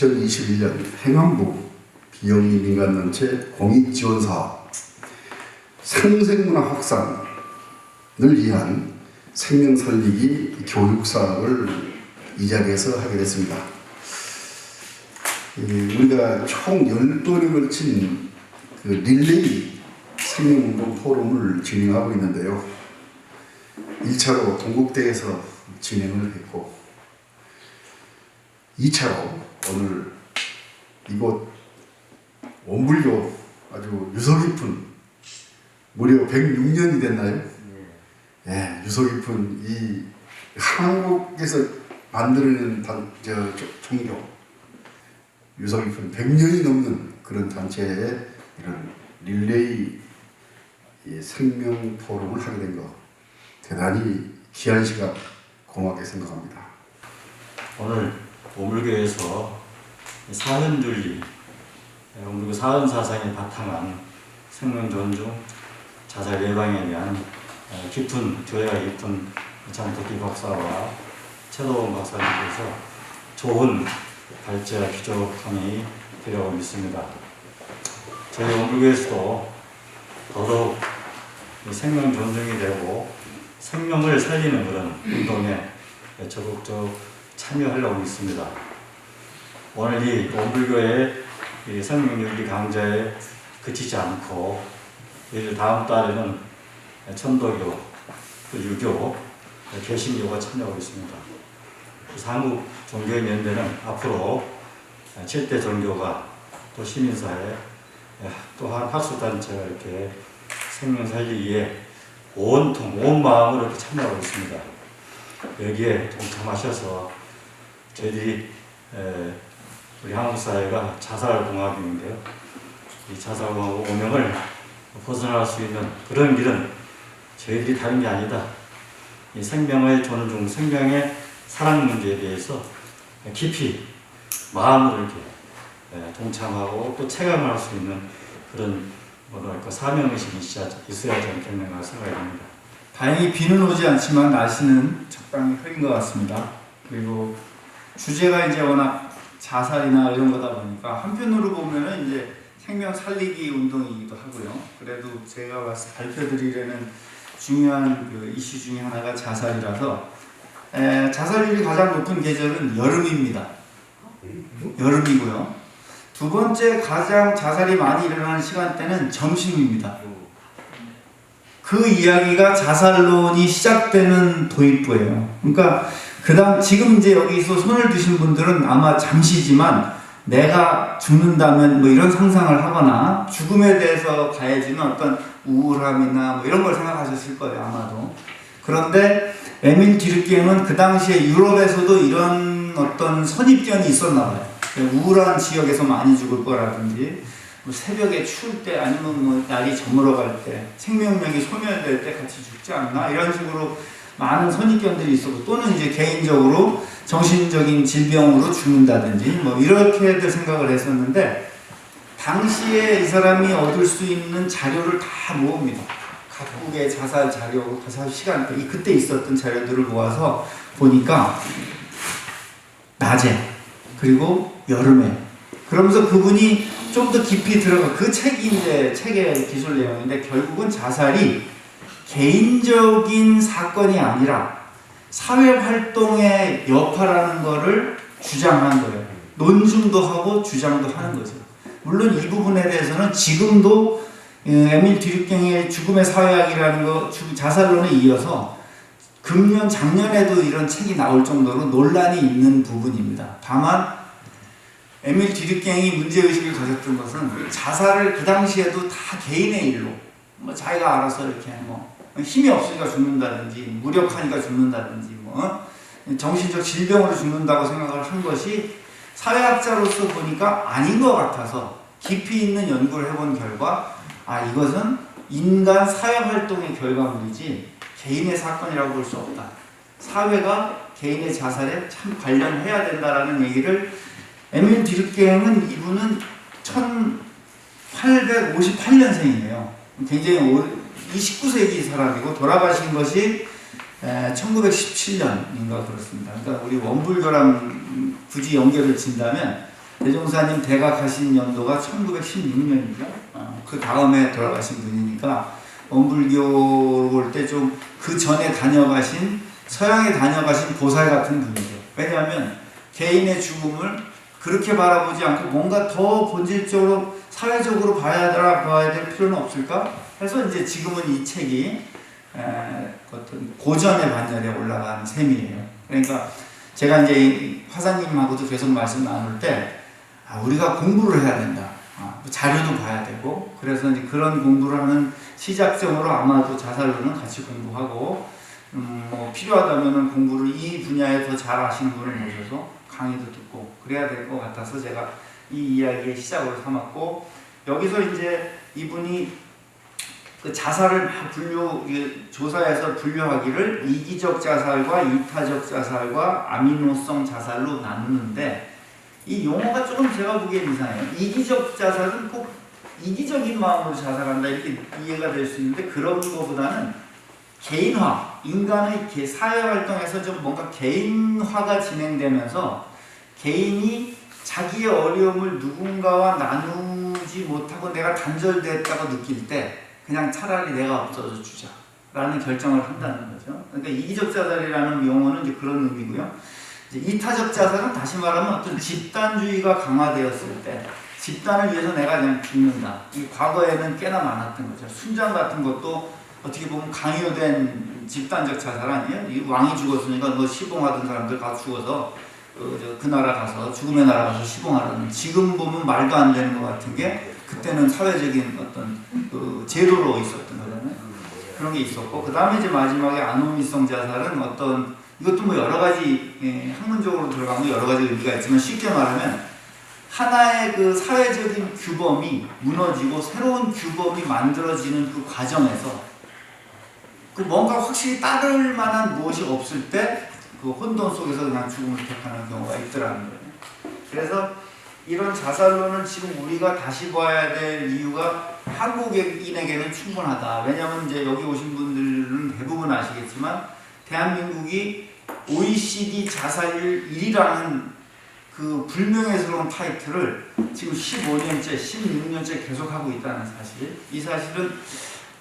2021년 행안부 비영리 민간단체 공익지원사업 상생문화 확산을 위한 생명살리기 교육사업을 이 자리에서 하게 됐습니다. 우리가 총 10번에 걸친 그 릴레이 생명운동 포럼을 진행하고 있는데요. 1차로 동국대에서 진행을 했고 2차로 오늘 이곳 원불교 아주 유서 깊은 무려 106년이 됐나요? 예, 유서 깊은 이 한국에서 만들어낸 종교 유서 깊은 100년이 넘는 그런 단체의 이런 릴레이 생명 포럼을 하게 된 거 대단히 귀한 시간 고맙게 생각합니다. 오늘 오물교에서 사흔윤리, 오물교 사흔사상에 바탕한 생명 존중, 자살 예방에 대한 교회가 깊은 장덕기 박사와 최도원 박사님께서 좋은 발제와 기적함이 되려고 믿습니다. 저희 오물교에서도 더더욱 생명 존중이 되고 생명을 살리는 그런 운동에 적극적으로 참여하려고 믿습니다. 오늘 이 오물교의 생명윤리 강좌에 그치지 않고 다음 달에는 천도교, 유교, 개신교가 참여하고 있습니다. 한국 종교인연대는 앞으로 7대 종교가 또 시민사회 또한 학술단체가 이렇게 생명 살리기에 온 마음으로 이렇게 참여하고 있습니다. 여기에 동참하셔서 저희들이 우리 한국 사회가 자살공학인데요. 이 자살공학 오명을 벗어날 수 있는 그런 길은 저희들이 다른 게 아니다. 이 생명의 존중, 생명의 사랑 문제에 대해서 깊이 마음으로 이렇게 동참하고 또 체감할 수 있는 그런 사명의식이 있어야지 않겠는가 생각이 듭니다. 다행히 비는 오지 않지만 날씨는 적당히 흐린 것 같습니다. 그리고 주제가 이제 워낙 자살이나 이런 거다 보니까 한편으로 보면은 이제 생명 살리기 운동이기도 하고요. 그래도 제가 봤을 때 발표드리려는 중요한 그 이슈 중에 하나가 자살이라서 자살률이 가장 높은 계절은 여름입니다. 여름이고요. 두 번째 가장 자살이 많이 일어나는 시간대는 점심입니다. 그 이야기가 자살론이 시작되는 도입부예요. 그러니까 그다음 지금 이제 여기서 손을 드신 분들은 아마 잠시지만 내가 죽는다면 뭐 이런 상상을 하거나 죽음에 대해서 가해지는 어떤 우울함이나 뭐 이런 걸 생각하셨을 거예요, 아마도. 그런데 에밀 뒤르갱은 그 당시에 유럽에서도 이런 어떤 선입견이 있었나 봐요. 우울한 지역에서 많이 죽을 거라든지 뭐 새벽에 추울 때 아니면 뭐 날이 저물어갈 때 생명력이 소멸될 때 같이 죽지 않나 이런 식으로 많은 선입견들이 있었고 또는 이제 개인적으로 정신적인 질병으로 죽는다든지 뭐 이렇게들 생각을 했었는데 당시에 이 사람이 얻을 수 있는 자료를 다 모읍니다. 각국의 자살 자료, 자살 시간대, 그때 있었던 자료들을 모아서 보니까 낮에 그리고 여름에 그러면서 그분이 좀 더 깊이 들어가 그 책이 이제 책의 기술 내용인데 결국은 자살이 개인적인 사건이 아니라 사회활동의 여파라는 거를 주장한 거예요. 논증도 하고 주장도 하는 거죠. 물론 이 부분에 대해서는 지금도 에밀 뒤르갱의 죽음의 사회학이라는 거 자살론에 이어서 금년 작년에도 이런 책이 나올 정도로 논란이 있는 부분입니다. 다만 에밀 뒤르갱이 문제의식을 가졌던 것은 자살을 그 당시에도 다 개인의 일로 뭐 자기가 알아서 이렇게 뭐 힘이 없으니까 죽는다든지 무력하니까 죽는다든지 뭐 정신적 질병으로 죽는다고 생각을 한 것이 사회학자로서 보니까 아닌 것 같아서 깊이 있는 연구를 해본 결과 이것은 인간 사회활동의 결과물이지 개인의 사건이라고 볼 수 없다. 사회가 개인의 자살에 참 관련해야 된다라는 얘기를 에밀 뒤르갱은 이분은 1858년생이에요. 굉장히 29세기 사람이고 돌아가신 것이 1917년인가 그렇습니다. 그러니까 우리 원불교랑 굳이 연결을 진다면 대종사님 대각하신 연도가 1916년이죠. 그 다음에 돌아가신 분이니까 원불교로 볼 때 좀 그 전에 다녀가신 서양에 다녀가신 보살 같은 분이죠. 왜냐하면 개인의 죽음을 그렇게 바라보지 않고 뭔가 더 본질적으로 사회적으로 봐야 될 필요는 없을까? 해서 이제 지금은 이 책이 어떤 고전의 반열에 올라간 셈이에요. 그러니까 제가 이제 화사님하고도 계속 말씀 나눌 때 우리가 공부를 해야 된다. 자료도 봐야 되고 그래서 이제 그런 공부를 하는 시작점으로 아마도 자살론은 같이 공부하고 뭐 필요하다면은 공부를 이 분야에 더 잘 아시는 분을 모셔서 강의도 듣고 그래야 될 것 같아서 제가 이 이야기의 시작으로 삼았고 여기서 이제 이분이 그 자살을 막 조사해서 분류하기를 이기적 자살과 이타적 자살과 아미노성 자살로 나누는데 이 용어가 조금 제가 보기엔 이상해요. 이기적 자살은 꼭 이기적인 마음으로 자살한다 이렇게 이해가 될 수 있는데 그런 것보다는 개인화, 인간의 사회활동에서 좀 뭔가 개인화가 진행되면서 개인이 자기의 어려움을 누군가와 나누지 못하고 내가 단절됐다고 느낄 때 그냥 차라리 내가 없어져 주자 라는 결정을 한다는 거죠. 그러니까 이기적 자살이라는 용어는 이제 그런 의미고요. 이제 이타적 자살은 다시 말하면 어떤 집단주의가 강화되었을 때 집단을 위해서 내가 그냥 죽는다. 이 과거에는 꽤나 많았던 거죠. 순장 같은 것도 어떻게 보면 강요된 집단적 자살 아니에요? 이 왕이 죽었으니까 뭐 시봉하던 사람들 다 죽어서 그 나라 가서 죽음의 나라 가서 시봉하라는 지금 보면 말도 안 되는 것 같은 게 그때는 사회적인 어떤 그 제도로 있었던 거잖아요. 그런 게 있었고 그 다음에 이제 마지막에 아노미성 자살은 어떤 이것도 뭐 여러 가지 학문적으로 들어가면 여러 가지 의미가 있지만 쉽게 말하면 하나의 그 사회적인 규범이 무너지고 새로운 규범이 만들어지는 그 과정에서 그 뭔가 확실히 따를 만한 무엇이 없을 때 그 혼돈 속에서 그냥 죽음을 택하는 경우가 있더라는 거예요. 그래서 이런 자살론을 지금 우리가 다시 봐야 될 이유가 한국인에게는 충분하다. 왜냐하면 이제 여기 오신 분들은 대부분 아시겠지만 대한민국이 OECD 자살률 1위라는 그 불명예스러운 타이틀을 지금 15년째, 16년째 계속하고 있다는 사실. 이 사실은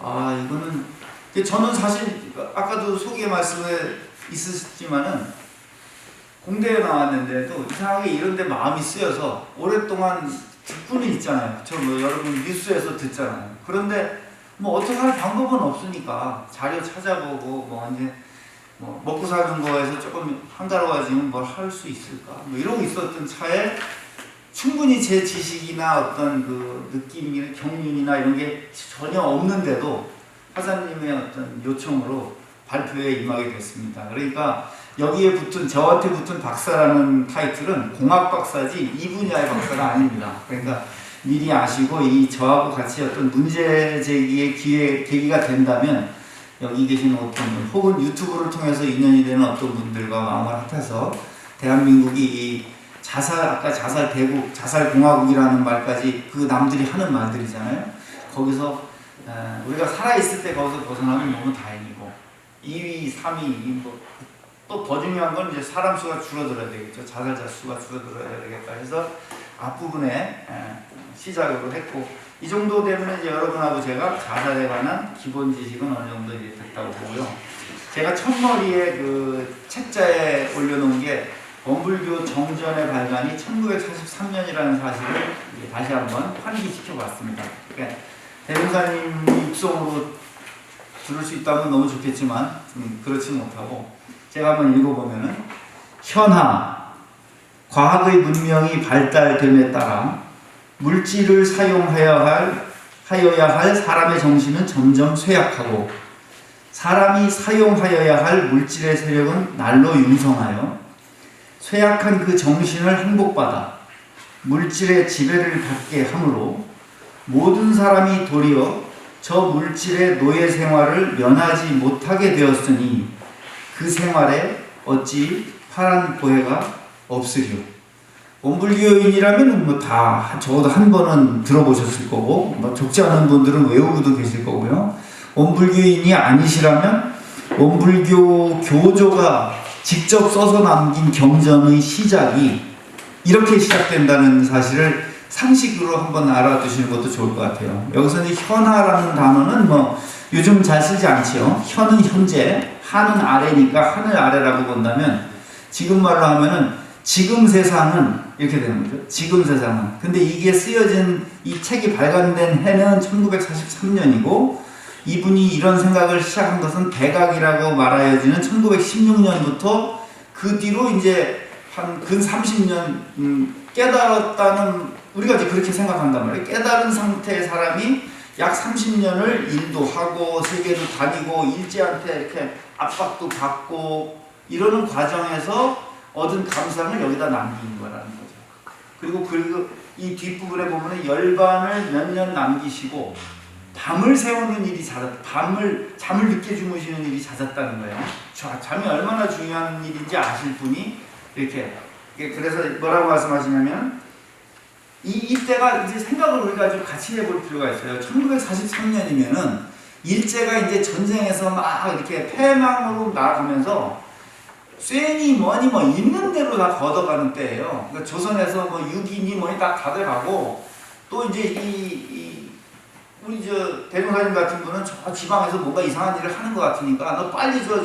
이거는 저는 사실 아까도 소개 말씀에 있으셨지만은 공대에 나왔는데도 이상하게 이런 데 마음이 쓰여서 오랫동안 듣고는 있잖아요. 뭐 여러분 뉴스에서 듣잖아요. 그런데 뭐 어떻게 할 방법은 없으니까 자료 찾아보고 뭐 이제 뭐 먹고 사는 거에서 조금 한가로워지면 뭘 할 수 있을까 뭐 이러고 있었던 차에 충분히 제 지식이나 어떤 그 느낌이나 경륜이나 이런 게 전혀 없는데도 하사님의 어떤 요청으로 발표에 임하게 됐습니다. 그러니까 여기에 붙은 저한테 붙은 박사라는 타이틀은 공학 박사지 이 분야의 박사가 아닙니다. 그러니까 미리 아시고 이 저하고 같이 어떤 문제 제기의 계기가 된다면 여기 계신 어떤 분 혹은 유튜브를 통해서 인연이 되는 어떤 분들과 마음을 합해서 대한민국이 이 아까 자살 대국, 자살 공화국이라는 말까지 그 남들이 하는 말들이잖아요. 거기서 우리가 살아있을 때 거기서 벗어나면 너무 다행이고 2위, 3위 또 더 중요한 건 이제 사람 수가 줄어들어야 되겠죠. 자살자 수가 줄어들어야 되겠다 해서 앞부분에 시작으로 했고 이 정도 되면 이제 여러분하고 제가 자살에 관한 기본 지식은 어느 정도 이제 됐다고 보고요. 제가 첫머리에 그 책자에 올려놓은 게 원불교 정전의 발간이 1943년이라는 사실을 다시 한번 환기시켜 봤습니다. 그러니까 대종사님 입송으로 들을 수 있다면 너무 좋겠지만 그렇지 못하고 제가 한번 읽어보면은 현하 과학의 문명이 발달됨에 따라 물질을 사용하여야 할 사람의 정신은 점점 쇠약하고 사람이 사용하여야 할 물질의 세력은 날로 융성하여 쇠약한 그 정신을 항복받아 물질의 지배를 받게 하므로 모든 사람이 도리어 저 물질의 노예 생활을 면하지 못하게 되었으니 그 생활에 어찌 파란 보혜가 없으리요. 원불교인이라면 뭐 다 적어도 한 번은 들어보셨을 거고 뭐 적지 않은 분들은 외우고도 계실 거고요. 원불교인이 아니시라면 원불교 교조가 직접 써서 남긴 경전의 시작이 이렇게 시작된다는 사실을 상식으로 한번 알아두시는 것도 좋을 것 같아요. 여기서 이제 현하라는 단어는 뭐 요즘 잘 쓰지 않지요. 현은 현재, 하는 아래니까 하늘 아래라고 본다면 지금 말로 하면은 지금 세상은 이렇게 되는 거죠. 지금 세상은. 근데 이게 쓰여진 이 책이 발간된 해는 1943년이고 이분이 이런 생각을 시작한 것은 백악이라고 말하여지는 1916년부터 그 뒤로 이제 한 근 30년 깨달았다는 우리가 이제 그렇게 생각한단 말이에요. 깨달은 상태의 사람이 약 30년을 일도 하고 세계도 다니고 일제한테 이렇게 압박도 받고 이러는 과정에서 얻은 감상을 여기다 남긴 거라는 거죠. 그리고 이 뒷부분에 보면 열반을 몇 년 남기시고 밤을 새우는 일이 잠을 늦게 주무시는 일이 잦았다는 거예요. 잠이 얼마나 중요한 일인지 아실 분이 이렇게 그래서 뭐라고 말씀하시냐면 이때가 이제 생각을 우리가 좀 같이 해볼 필요가 있어요. 1943년이면은 일제가 이제 전쟁에서 막 이렇게 패망으로 나아가면서 쇠니 뭐니 뭐 있는 대로 다 걷어가는 때예요. 그러니까 조선에서 뭐 육인이 뭐니 다 가져가고 또 이제 우리 저 대종사님 같은 분은 저 지방에서 뭔가 이상한 일을 하는 것 같으니까 너 빨리 저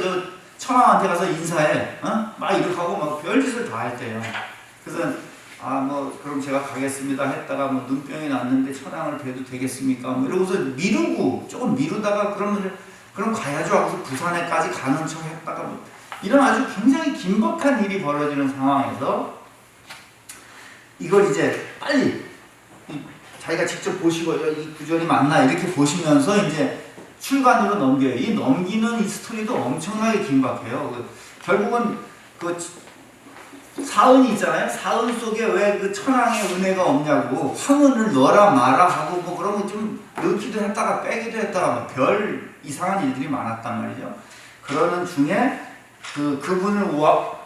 천황한테 가서 인사해, 막 이렇게 하고 막 별짓을 다 할 때예요. 그래서 뭐 그럼 제가 가겠습니다 했다가 뭐 눈병이 났는데 천황을 뵈도 되겠습니까? 뭐 이러고서 조금 미루다가 그럼 가야죠 하고서 부산에까지 가는 척 했다가 뭐 이런 아주 굉장히 긴박한 일이 벌어지는 상황에서 이걸 이제 빨리 자기가 직접 보시고 이 구절이 맞나 이렇게 보시면서 이제 출간으로 넘겨요. 이 넘기는 이 스토리도 엄청나게 긴박해요. 결국은 사은이 있잖아요. 사은 속에 왜 그 천황의 은혜가 없냐고 황은을 넣어라 마라 하고 뭐 그런 거 좀 넣기도 했다가 빼기도 했다가 별 이상한 일들이 많았단 말이죠. 그러는 중에 그분을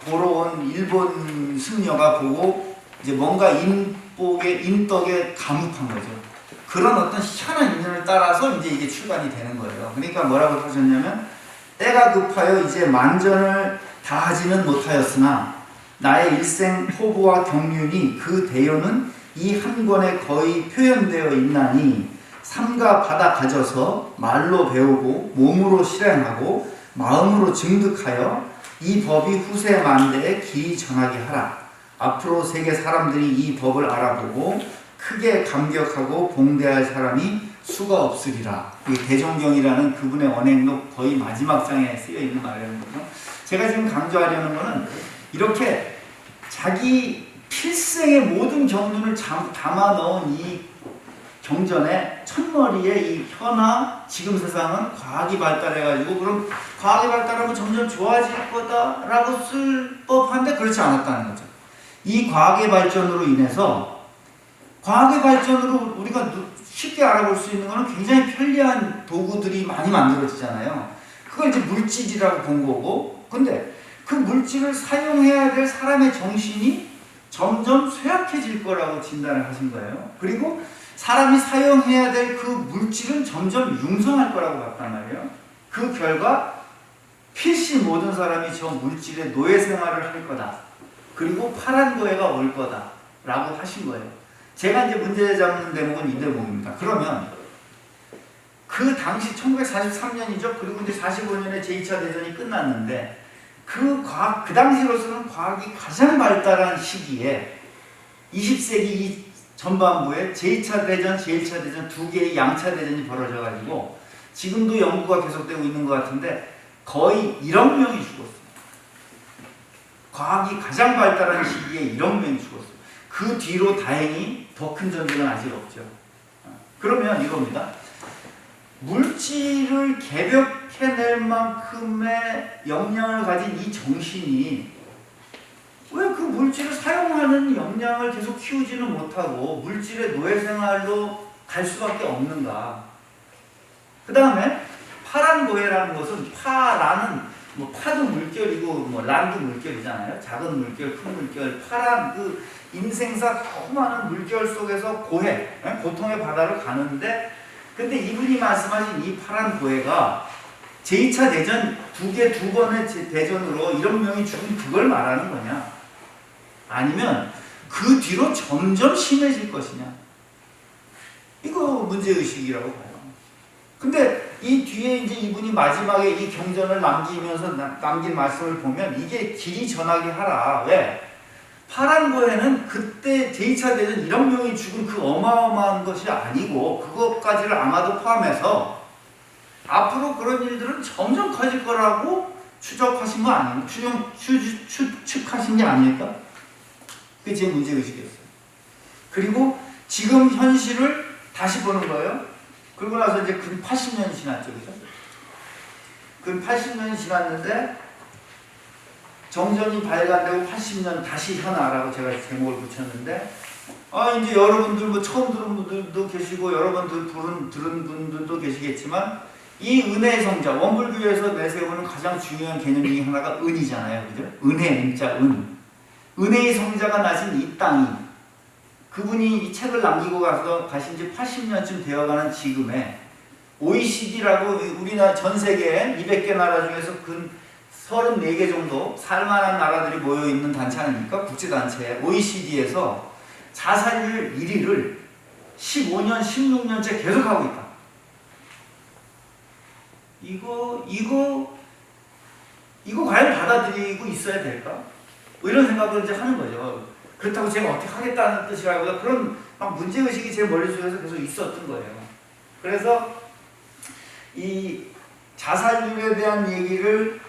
보러 온 일본 승려가 보고 이제 뭔가 인덕에 감옥한 거죠. 그런 어떤 희한한 인연을 따라서 이제 이게 출간이 되는 거예요. 그러니까 뭐라고 하셨냐면 때가 급하여 이제 만전을 다하지는 못하였으나 나의 일생 포부와 경륜이 그 대요는 이 한 권에 거의 표현되어 있나니 삼가 받아 가져서 말로 배우고 몸으로 실행하고 마음으로 증득하여 이 법이 후세 만대에 길이 전하게 하라. 앞으로 세계 사람들이 이 법을 알아보고 크게 감격하고 봉대할 사람이 수가 없으리라. 이 대종경이라는 그분의 언행록 거의 마지막 장에 쓰여 있는 말이라는 거죠. 제가 지금 강조하려는 거는 이렇게 자기 필생의 모든 경륜을 담아 넣은 이 경전에 첫머리에 이 현아 지금 세상은 과학이 발달해가지고 그럼 과학이 발달하면 점점 좋아질 거다라고 쓸 법한데 그렇지 않았다는 거죠. 이 과학의 발전으로 인해서 과학의 발전으로 우리가 쉽게 알아볼 수 있는 것은 굉장히 편리한 도구들이 많이 만들어지잖아요. 그걸 이제 물질이라고 본 거고, 근데 그 물질을 사용해야 될 사람의 정신이 점점 쇠약해질 거라고 진단을 하신 거예요. 그리고 사람이 사용해야 될 그 물질은 점점 융성할 거라고 봤단 말이에요. 그 결과 필시 모든 사람이 저 물질의 노예 생활을 할 거다. 그리고 파란 고해가 올 거다. 라고 하신 거예요. 제가 이제 문제 잡는 대목은 이 대목입니다. 그러면 그 당시 1943년이죠. 그리고 이제 45년에 제2차 대전이 끝났는데 그 당시로서는 과학이 가장 발달한 시기에 20세기 이 전반부에 제2차 대전, 제1차 대전 두 개의 양차 대전이 벌어져가지고 지금도 연구가 계속되고 있는 것 같은데 거의 1억 명이 죽었어요. 과학이 가장 발달한 시기에 1억 명이 죽었어요. 그 뒤로 다행히 더 큰 전쟁은 아직 없죠. 그러면 이겁니다. 물질을 개벽해낼 만큼의 역량을 가진 이 정신이 왜 그 물질을 사용하는 역량을 계속 키우지는 못하고 물질의 노예생활로 갈 수밖에 없는가. 그 다음에 파란 고해라는 것은 파라는 파도 물결이고 란도 물결이잖아요. 작은 물결, 큰 물결, 파란 그 인생사 수많은 물결 속에서 고해, 고통의 바다를 가는데 근데 이분이 말씀하신 이 파란 고해가 제2차 대전 두 번의 대전으로 1억 명이 죽은 그걸 말하는 거냐? 아니면 그 뒤로 점점 심해질 것이냐. 이거 문제의식이라고 봐요. 근데 이 뒤에 이제 이분이 마지막에 이 경전을 남기면서 남긴 말씀을 보면 이게 길이 전하게 하라. 왜? 파란고에는 그때 제2차 대전 1억 명이 죽은 그 어마어마한 것이 아니고 그것까지를 아마도 포함해서 앞으로 그런 일들은 점점 커질 거라고 추적하신 거 아닙니까? 추측하신 게 아닐까? 그게 제 문제의식이었어요. 그리고 지금 현실을 다시 보는 거예요. 그러고 나서 이제 근 80년이 지났죠. 그죠? 근 80년이 지났는데 정전이 발간되고 80년 다시 현아라고 제가 제목을 붙였는데 이제 여러분들 뭐 처음 들은 분들도 계시고 여러분들 들은 분들도 계시겠지만 이 은혜의 성자 원불교에서 내세우는 가장 중요한 개념 중에 하나가 은이잖아요. 그죠? 은혜, 은자, 은. 은혜의 성자가 나신 이 땅이 그분이 이 책을 남기고 가신 지 80년쯤 되어가는 지금에 OECD라고 우리나라 전 세계 200개 나라 중에서 근 34개 정도 살만한 나라들이 모여있는 단체 아닙니까? 국제단체 OECD에서 자살률 1위를 15년, 16년째 계속하고 있다. 이거 과연 받아들이고 있어야 될까? 뭐 이런 생각을 이제 하는 거죠. 그렇다고 제가 어떻게 하겠다는 뜻이라기보다 그런 막 문제의식이 제 머릿속에서 계속 있었던 거예요. 그래서 이 자살률에 대한 얘기를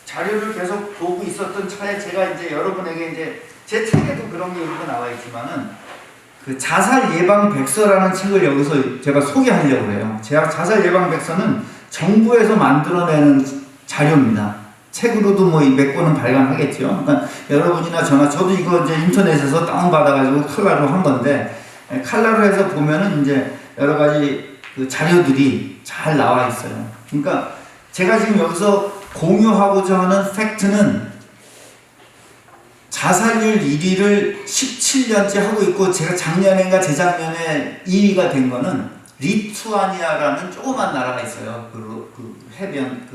자료를 계속 보고 있었던 차에 제가 이제 여러분에게 이제 제 책에도 그런 게 읽고 나와 있지만은 그 자살 예방 백서라는 책을 여기서 제가 소개하려고 해요. 제가 자살 예방 백서는 정부에서 만들어내는 자료입니다. 책으로도 뭐 몇 권은 발간하겠죠. 그러니까 여러분이나 저도 이거 이제 인터넷에서 다운받아가지고 칼라로 한 건데, 칼라로 해서 보면은 이제 여러 가지 그 자료들이 잘 나와 있어요. 그러니까 제가 지금 여기서 공유하고자 하는 팩트는 자살률 1위를 17년째 하고 있고, 제가 작년인가 재작년에 2위가 된 거는 리투아니아라는 조그만 나라가 있어요. 그 해변,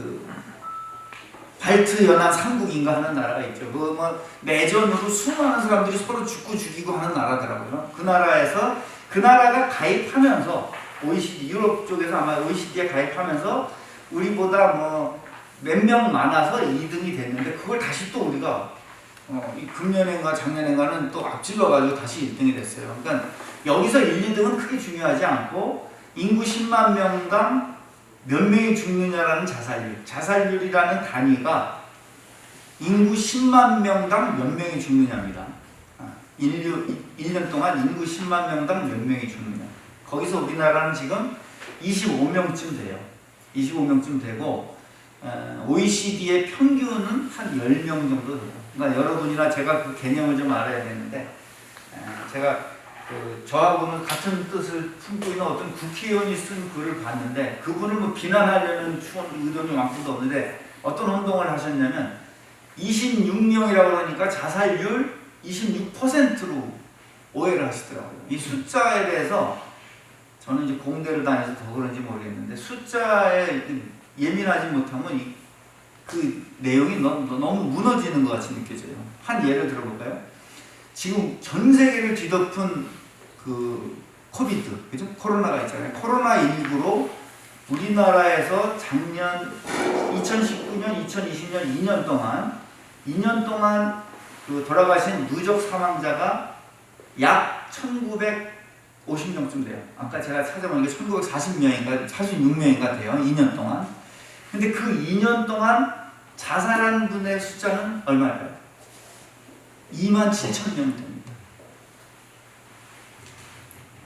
발트 연안 3국인가 하는 나라가 있죠. 뭐 내전으로 수많은 사람들이 서로 죽고 죽이고 하는 나라더라고요. 그 나라가 가입하면서 OECD, 유럽 쪽에서 아마 OECD에 가입하면서 우리보다 뭐 몇 명 많아서 2등이 됐는데, 그걸 다시 또 우리가 이 금년인가 작년인가는 또 앞질러가지고 다시 1등이 됐어요. 그러니까 여기서 1, 2등은 크게 중요하지 않고 인구 10만 명당 몇 명이 죽느냐라는 자살률이라는 단위가 인구 10만 명당 몇 명이 죽느냐입니다. 1년 동안 인구 10만 명당 몇 명이 죽느냐. 거기서 우리나라는 지금 25명쯤 돼요. 25명쯤 되고 OECD의 평균은 한 10명 정도 돼요. 그러니까 여러분이나 제가 그 개념을 좀 알아야 되는데, 제가 저하고는 같은 뜻을 품고 있는 어떤 국회의원이 쓴 글을 봤는데, 그분을 뭐 비난하려는 의도는 만큼도 없는데 어떤 운동을 하셨냐면 26명이라고 그러니까 자살률 26%로 오해를 하시더라고요. 이 숫자에 대해서 저는 이제 공대를 다녀서 더 그런지 모르겠는데, 숫자에 예민하지 못하면 그 내용이 너무 무너지는 것 같이 느껴져요. 한 예를 들어볼까요? 지금 전 세계를 뒤덮은 그 코비드, 그죠? 코로나가 있잖아요. 코로나19로 우리나라에서 작년 2019년, 2020년 2년 동안 그 돌아가신 누적 사망자가 약 1950명쯤 돼요. 아까 제가 찾아본 게 1940명인가 46명인가 돼요. 2년 동안. 근데 그 2년 동안 자살한 분의 숫자는 얼마일까요? 27,000명 됩니다.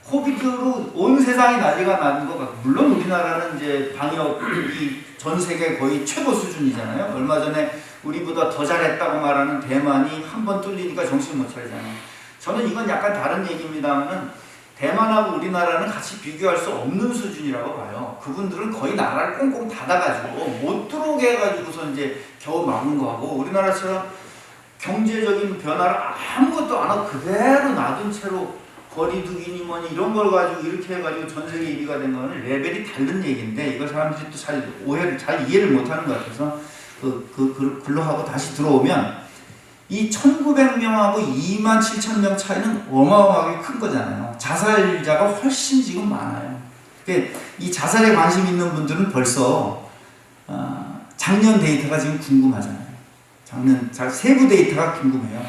코비드로 온 세상이 난리가 나는 것 같고, 물론 우리나라는 이제 방역이 전 세계 거의 최고 수준이잖아요. 얼마 전에 우리보다 더 잘했다고 말하는 대만이 한 번 뚫리니까 정신 못 차리잖아요. 저는 이건 약간 다른 얘기입니다만은 대만하고 우리나라는 같이 비교할 수 없는 수준이라고 봐요. 그분들은 거의 나라를 꽁꽁 닫아가지고 못 들어오게 해가지고서 이제 겨우 막은 거하고, 우리나라처럼 경제적인 변화를 아무것도 안 하고 그대로 놔둔 채로 거리두기니 뭐니 이런 걸 가지고 이렇게 해가지고 전 세계 1위가 된 거는 레벨이 다른 얘기인데, 이걸 사람들이 또 잘 이해를 못하는 것 같아서 글로 하고 다시 들어오면, 이 1900명하고 2만 7천 명 차이는 어마어마하게 큰 거잖아요. 자살자가 훨씬 지금 많아요. 그러니까 이 자살에 관심 있는 분들은 벌써 작년 데이터가 지금 궁금하잖아요. 작년 세부 데이터가 궁금해요.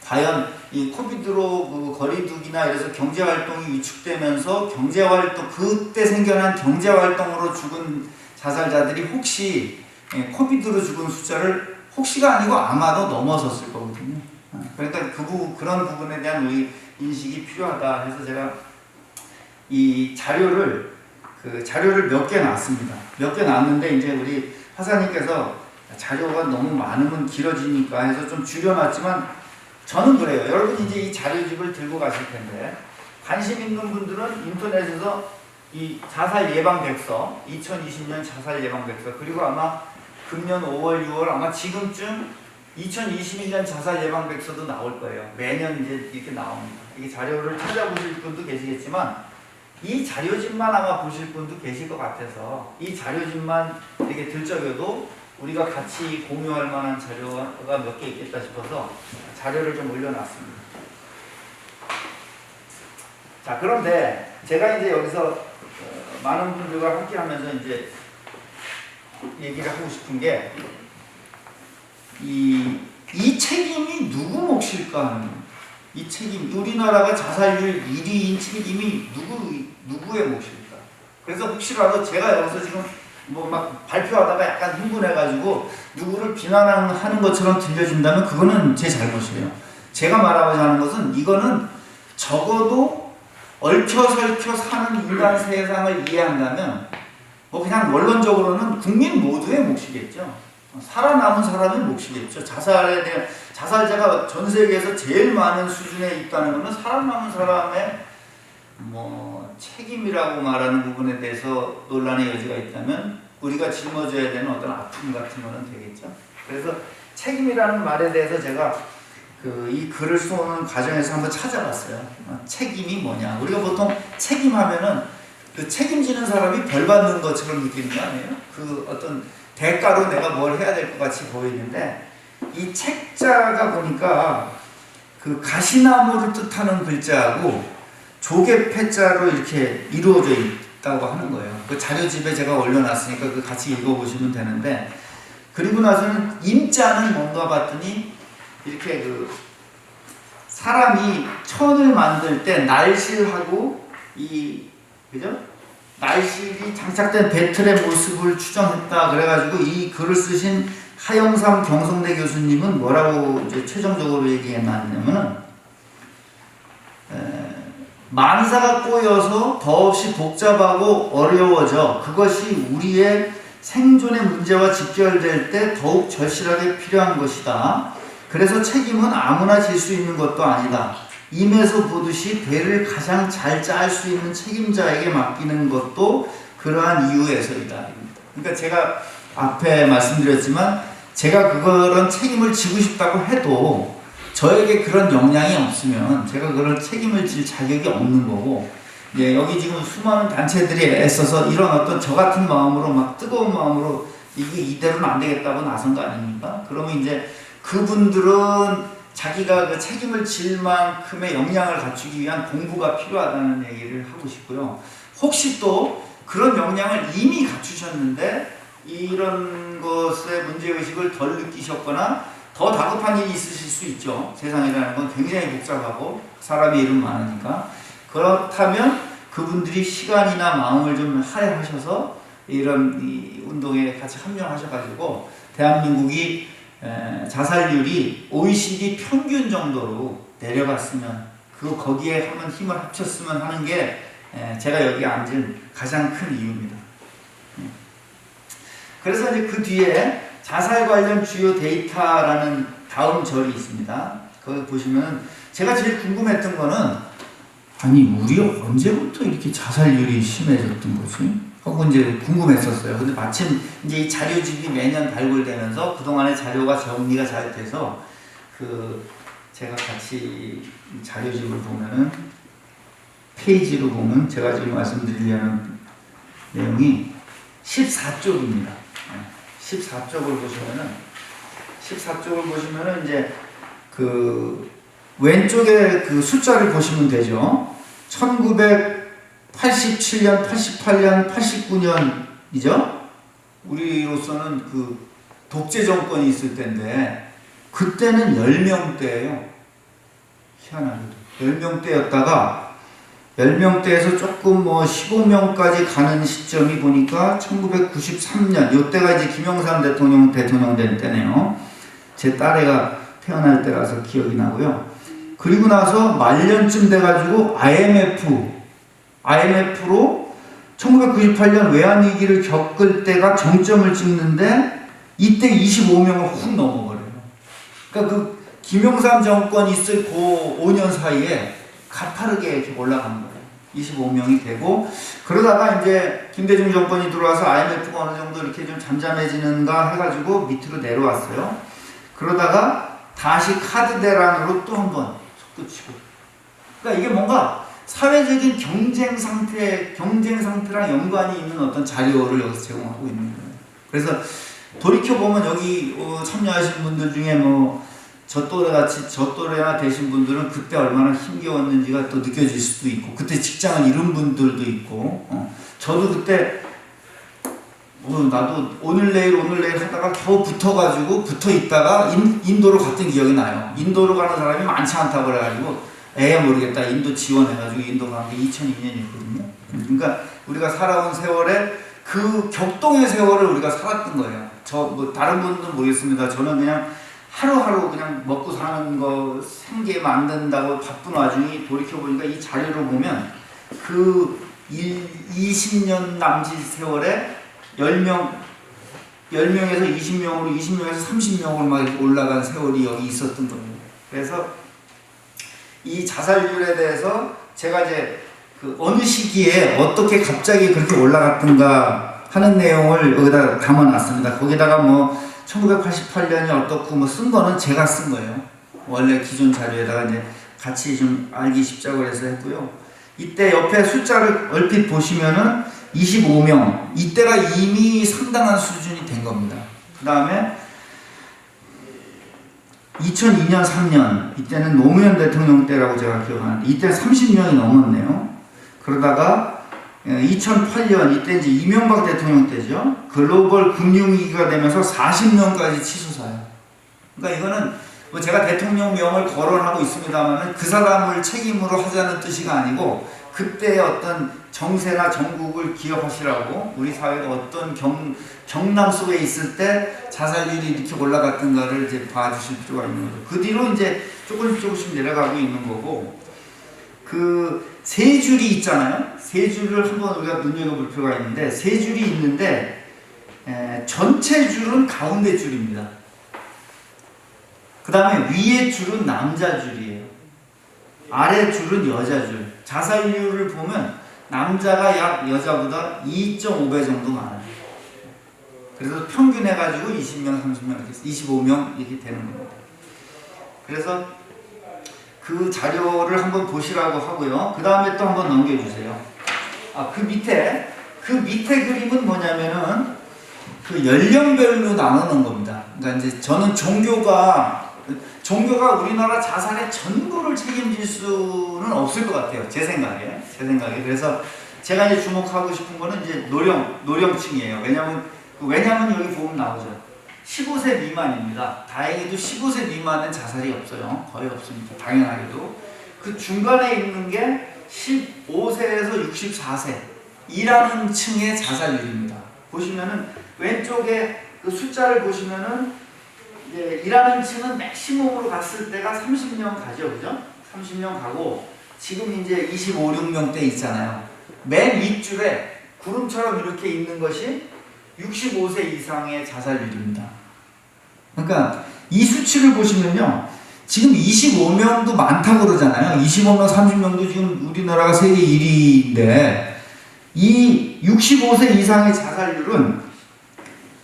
과연 이 코비드로 그 거리두기나 이래서 경제활동이 위축되면서 경제활동, 그때 생겨난 경제활동으로 죽은 자살자들이 혹시 코비드로 죽은 숫자를 혹시가 아니고 아마도 넘어섰을 거거든요. 그러니까 그런 부분에 대한 우리 인식이 필요하다 해서 제가 이 자료를 몇 개 놨습니다. 몇 개 놨는데 이제 우리 화사님께서 자료가 너무 많으면 길어지니까 해서 좀 줄여놨지만 저는 그래요. 여러분 이제 이 자료집을 들고 가실 텐데 관심 있는 분들은 인터넷에서 이 자살 예방 백서, 2020년 자살 예방 백서, 그리고 아마 금년 5월, 6월 아마 지금쯤 2021년 자살 예방 백서도 나올 거예요. 매년 이제 이렇게 나옵니다. 이게 자료를 찾아보실 분도 계시겠지만 이 자료집만 아마 보실 분도 계실 것 같아서 이 자료집만 이렇게 들적여도 우리가 같이 공유할 만한 자료가 몇 개 있겠다 싶어서 자료를 좀 올려놨습니다. 자, 그런데 제가 이제 여기서 많은 분들과 함께 하면서 이제 얘기를 하고 싶은 게 이 책임이 누구 몫일까 하는 거예요. 이 책임, 우리나라가 자살률 1위인 책임이 누구의 몫일까? 그래서 혹시라도 제가 여기서 지금 뭐 막 발표하다가 약간 흥분해가지고 누구를 비난하는 것처럼 들려준다면 그거는 제 잘못이에요. 제가 말하고자 하는 것은 이거는 적어도 얽혀설켜 사는 인간 세상을 이해한다면 뭐 그냥 원론적으로는 국민 모두의 몫이겠죠. 살아남은 사람의 몫이겠죠. 자살자가 전 세계에서 제일 많은 수준에 있다는 것은 살아남은 사람의 뭐 책임이라고 말하는 부분에 대해서 논란의 여지가 있다면 우리가 짊어져야 되는 어떤 아픔 같은 거는 되겠죠. 그래서 책임이라는 말에 대해서 제가 이 글을 쓰는 과정에서 한번 찾아봤어요. 책임이 뭐냐. 우리가 보통 책임하면은 그 책임지는 사람이 벌 받는 것처럼 느끼는 거 아니에요? 그 어떤 대가로 내가 뭘 해야 될 것 같이 보이는데 이 책자가 보니까 그 가시나무를 뜻하는 글자하고 조개 패자로 이렇게 이루어져 있다고 하는 거예요. 그 자료집에 제가 올려놨으니까 그 같이 읽어보시면 되는데 그리고 나서는 임자는 뭔가 봤더니 이렇게 그 사람이 천을 만들 때 날실하고 그죠? 날실이 장착된 배틀의 모습을 추정했다. 그래가지고 이 글을 쓰신 하영삼 경성대 교수님은 뭐라고 이제 최종적으로 얘기했냐면은 만사가 꼬여서 더없이 복잡하고 어려워져 그것이 우리의 생존의 문제와 직결될 때 더욱 절실하게 필요한 것이다. 그래서 책임은 아무나 질 수 있는 것도 아니다. 임에서 보듯이 배를 가장 잘 짤 수 있는 책임자에게 맡기는 것도 그러한 이유에서이다. 그러니까 제가 앞에 말씀드렸지만 제가 그런 책임을 지고 싶다고 해도 저에게 그런 역량이 없으면 제가 그런 책임을 질 자격이 없는 거고 여기 지금 수많은 단체들이 애써서 이런 어떤 저 같은 마음으로 막 뜨거운 마음으로 이게 이대로는 안 되겠다고 나선 거 아닙니까? 그러면 이제 그분들은 자기가 그 책임을 질 만큼의 역량을 갖추기 위한 공부가 필요하다는 얘기를 하고 싶고요. 혹시 또 그런 역량을 이미 갖추셨는데 이런 것의 문제의식을 덜 느끼셨거나 더 다급한 일이 있으실 수 있죠. 세상이라는 건 굉장히 복잡하고 사람의 일은 많으니까. 그렇다면 그분들이 시간이나 마음을 좀 할애하셔서 이런 이 운동에 같이 합류하셔가지고 대한민국이 자살률이 OECD 평균 정도로 내려갔으면 거기에 한번 힘을 합쳤으면 하는 게 제가 여기 앉은 가장 큰 이유입니다. 그래서 이제 그 뒤에 자살 관련 주요 데이터라는 다음 절이 있습니다. 거기 보시면 제가 제일 궁금했던 거는 아니 우리가 언제부터 이렇게 자살률이 심해졌던 거지? 하고 이제 궁금했었어요. 근데 마침 이제 이 자료집이 매년 발굴되면서 그동안의 자료가 정리가 잘 돼서 제가 같이 자료집을 보면은 페이지로 보면 제가 지금 말씀드리려는 내용이 14쪽입니다. 14쪽을 보시면은 이제 그 왼쪽에 그 숫자를 보시면 되죠. 1987년, 88년, 89년이죠. 우리로서는 그 독재 정권이 있을 때인데 그때는 10명대예요. 희한하게도 10명대였다가 10명대에서 조금 뭐 15명까지 가는 시점이 보니까 1993년 이때가 이제 김영삼 대통령 된 때네요. 제 딸애가 태어날 때라서 기억이 나고요. 그리고 나서 말년쯤 돼가지고 IMF로 1998년 외환위기를 겪을 때가 정점을 찍는데 이때 25명을 훅 넘어버려요. 그러니까 그 김영삼 정권이 있을 그 5년 사이에 가파르게 이렇게 올라간 거예요. 25명이 되고 그러다가 이제 김대중 정권이 들어와서 IMF가 어느 정도 이렇게 좀 잠잠해지는가 해가지고 밑으로 내려왔어요. 그러다가 다시 카드 대란으로 또 한 번 솟구치고. 그러니까 이게 뭔가 사회적인 경쟁 상태랑 연관이 있는 어떤 자료를 여기서 제공하고 있는 거예요. 그래서 돌이켜 보면 여기 참여하신 분들 중에 뭐 저 또래나 되신 분들은 그때 얼마나 힘겨웠는지가 또 느껴질 수도 있고, 그때 직장을 잃은 분들도 있고, 저도 그때 나도 오늘 내일 하다가 겨우 붙어 있다가 인도로 갔던 기억이 나요. 인도로 가는 사람이 많지 않다고 그래가지고 에야 모르겠다 인도 지원해가지고 인도 간 게 2002년이었거든요. 그러니까 우리가 살아온 세월에 그 격동의 세월을 우리가 살았던 거예요. 뭐 다른 분들은 모르겠습니다. 저는 그냥 하루하루 그냥 먹고 사는 거 생계 만든다고 바쁜 와중에 돌이켜보니까 이 자료를 보면 그 20년 남짓 세월에 10명에서 20명으로 20명에서 30명으로 막 이렇게 올라간 세월이 여기 있었던 거예요. 그래서 이 자살률에 대해서 제가 이제 그 어느 시기에 어떻게 갑자기 그렇게 올라갔던가 하는 내용을 여기다 담아놨습니다. 거기다가 뭐 1988년이 어떻고 뭐 쓴 거는 제가 쓴 거예요. 원래 기존 자료에다가 이제 같이 좀 알기 쉽자고 해서 했고요. 이때 옆에 숫자를 얼핏 보시면은 25명. 이때가 이미 상당한 수준이 된 겁니다. 그 다음에 2002년, 3년. 이때는 노무현 대통령 때라고 제가 기억하는데 이때 30명이 넘었네요. 그러다가 2008년 이때 이제 이명박 대통령 때죠. 글로벌 금융위기가 되면서 40명까지 치솟아요. 그러니까 이거는 뭐 제가 대통령명을 거론하고 있습니다만은 그 사람을 책임으로 하자는 뜻이 아니고 그때의 어떤 정세나 정국을 기억하시라고 우리 사회가 어떤 경남 속에 있을 때 자살률이 이렇게 올라갔던가를 이제 봐주실 필요가 있는 거죠. 그 뒤로 이제 조금씩 내려가고 있는 거고 그 세 줄이 있잖아요. 세 줄을 한번 우리가 눈여겨볼 필요가 있는데 세 줄이 있는데 전체 줄은 가운데 줄입니다. 그 다음에 위에 줄은 남자 줄이에요. 아래 줄은 여자 줄. 자살률을 보면 남자가 약 여자보다 2.5배 정도 많아요. 그래서 평균 해가지고 20명, 30명, 이렇게 25명 이렇게 되는 겁니다. 그래서 그 자료를 한번 보시라고 하고요. 그 다음에 또 한번 넘겨주세요. 그 밑에 그림은 뭐냐면은 그 연령별로 나누는 겁니다. 그러니까 이제 저는 종교가 우리나라 자살의 전부를 책임질 수는 없을 것 같아요. 제 생각에. 그래서 제가 이제 주목하고 싶은 거는 이제 노령층이에요. 왜냐면 여기 보면 나오죠. 15세 미만입니다. 다행히도 15세 미만은 자살이 없어요. 거의 없습니다. 당연하게도. 그 중간에 있는 게 15세에서 64세 이라는 층의 자살률입니다. 보시면은 왼쪽에 그 숫자를 보시면은 이제 일하는 층은 맥시멈으로 갔을 때가 30명 가죠. 그죠? 30명 가고 지금 이제 25, 6명대 있잖아요. 맨 윗줄에 구름처럼 이렇게 있는 것이 65세 이상의 자살률입니다. 그러니까 이 수치를 보시면요. 지금 25명도 많다고 그러잖아요. 25명, 30명도 지금 우리나라가 세계 1위인데 이 65세 이상의 자살률은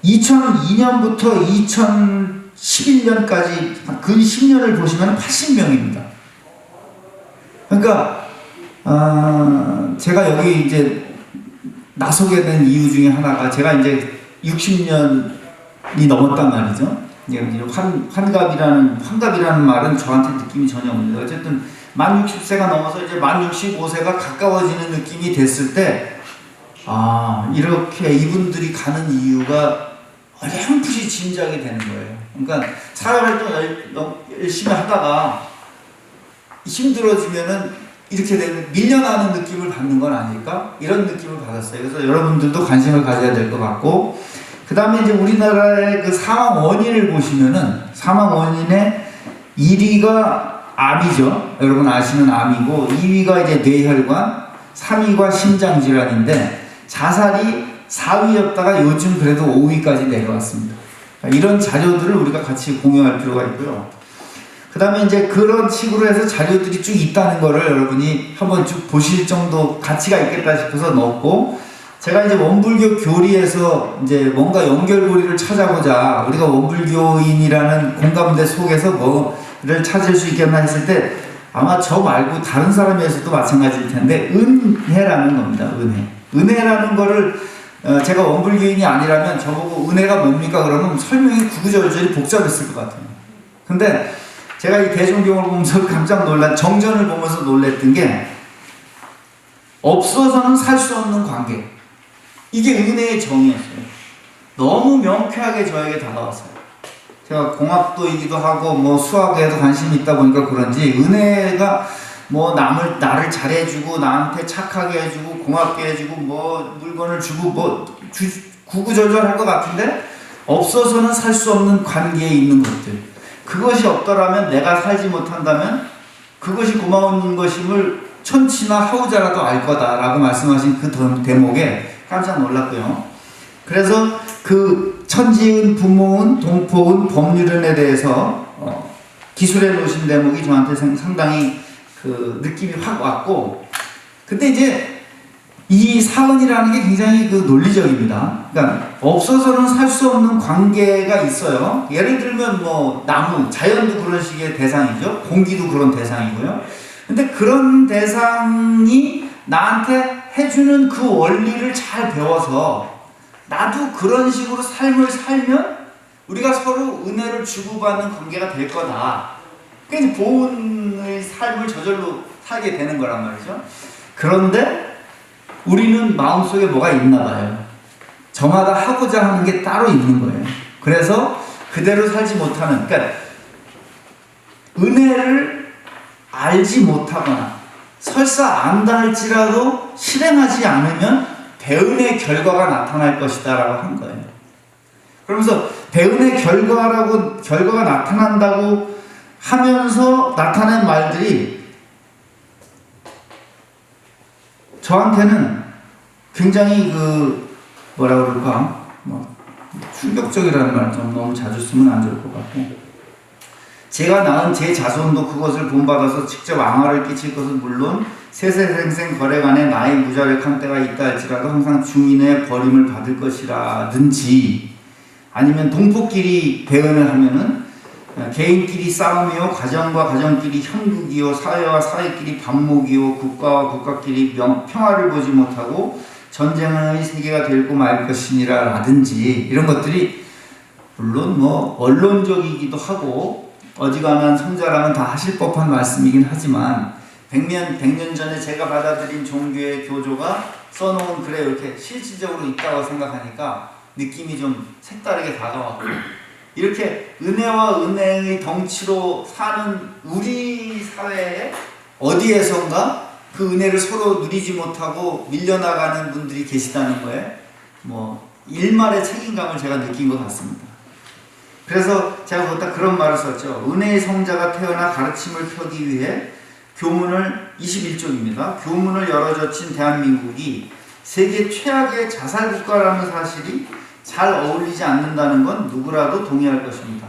2002년부터 2011년까지 근 10년을 보시면 80명입니다. 그러니까 제가 여기 이제 나서게 된 이유 중에 하나가 제가 이제 60년이 넘었단 말이죠. 환갑이라는 말은 저한테 느낌이 전혀 없는데 어쨌든 만 60세가 넘어서 이제 만 65세가 가까워지는 느낌이 됐을 때 이렇게 이분들이 가는 이유가 어렴풋이 짐작이 되는 거예요. 그러니까 사회활동 열심히 하다가 힘들어지면은 이렇게 되는 밀려나는 느낌을 받는 건 아닐까? 이런 느낌을 받았어요. 그래서 여러분들도 관심을 가져야 될 것 같고, 그 다음에 이제 우리나라의 그 사망 원인을 보시면은 사망 원인의 1위가 암이죠. 여러분 아시는 암이고, 2위가 이제 뇌혈관, 3위가 심장질환인데 자살이 4위였다가 요즘 그래도 5위까지 내려왔습니다. 이런 자료들을 우리가 같이 공유할 필요가 있고요. 그 다음에 이제 그런 식으로 해서 자료들이 쭉 있다는 거를 여러분이 한번 쭉 보실 정도 가치가 있겠다 싶어서 넣었고, 제가 이제 원불교 교리에서 이제 뭔가 연결고리를 찾아보자, 우리가 원불교인이라는 공감대 속에서 뭐를 찾을 수 있겠나 했을 때 아마 저 말고 다른 사람에서도 마찬가지일 텐데 은혜라는 겁니다. 은혜라는 거를 제가 원불교인이 아니라면 저보고 은혜가 뭡니까? 그러면 설명이 구구절절이 복잡했을 것 같아요. 근데 제가 이 대종경을 보면서 깜짝 놀란, 정전을 보면서 놀랬던 게 없어서는 살 수 없는 관계. 이게 은혜의 정의였어요. 너무 명쾌하게 저에게 다가왔어요. 제가 공학도이기도 하고 뭐 수학에도 관심이 있다 보니까 그런지 은혜가 뭐 나를 잘해주고 나한테 착하게 해주고 고맙게 해주고 뭐 물건을 주고 구구절절할 것 같은데 없어서는 살 수 없는 관계에 있는 것들, 그것이 없더라면 내가 살지 못한다면 그것이 고마운 것임을 천치나 하우자라도 알 거다라고 말씀하신 그 대목에 깜짝 놀랐고요. 그래서 그 천지은, 부모은, 동포은, 법률은에 대해서 기술해 놓으신 대목이 저한테 상당히 그 느낌이 확 왔고, 근데 이제 이 사은이라는 게 굉장히 그 논리적입니다. 그러니까 없어서는 살 수 없는 관계가 있어요. 예를 들면 뭐 나무, 자연도 그런 식의 대상이죠. 공기도 그런 대상이고요. 근데 그런 대상이 나한테 해주는 그 원리를 잘 배워서 나도 그런 식으로 삶을 살면 우리가 서로 은혜를 주고받는 관계가 될 거다. 그러니까 보은의 삶을 저절로 살게 되는 거란 말이죠. 그런데 우리는 마음속에 뭐가 있나 봐요. 저마다 하고자 하는 게 따로 있는 거예요. 그래서 그대로 살지 못하는, 그러니까 은혜를 알지 못하거나 설사 안다 할지라도 실행하지 않으면 배은의 결과가 나타날 것이다 라고 한 거예요. 그러면서 배은의 결과가 나타난다고 하면서 나타낸 말들이 저한테는 굉장히 뭐라 그럴까, 충격적이라는 말 좀 너무 자주 쓰면 안 좋을 것 같고, 제가 낳은 제 자손도 그것을 본받아서 직접 악화를 끼칠 것은 물론 세세생생 거래간에 나의 무자력한 때가 있다 할지라도 항상 중인의 버림을 받을 것이라든지, 아니면 동포끼리 배은을 하면은 개인끼리 싸움이요, 가정과 가정끼리 형국이요, 사회와 사회끼리 반목이요, 국가와 국가끼리 평화를 보지 못하고 전쟁의 세계가 되고 말 것이니라 라든지, 이런 것들이 물론 뭐 언론적이기도 하고 어지간한 성자라면 다 하실 법한 말씀이긴 하지만 100년 전에 제가 받아들인 종교의 교조가 써놓은 글에 이렇게 실질적으로 있다고 생각하니까 느낌이 좀 색다르게 다가왔고, 이렇게 은혜와 은혜의 덩치로 사는 우리 사회에 어디에선가 그 은혜를 서로 누리지 못하고 밀려나가는 분들이 계시다는 거에 일말의 책임감을 제가 느낀 것 같습니다. 그래서 제가 거기다 그런 말을 썼죠. 은혜의 성자가 태어나 가르침을 펴기 위해 교문을 21쪽입니다. 교문을 열어젖힌 대한민국이 세계 최악의 자살 국가라는 사실이 잘 어울리지 않는다는 건 누구라도 동의할 것입니다.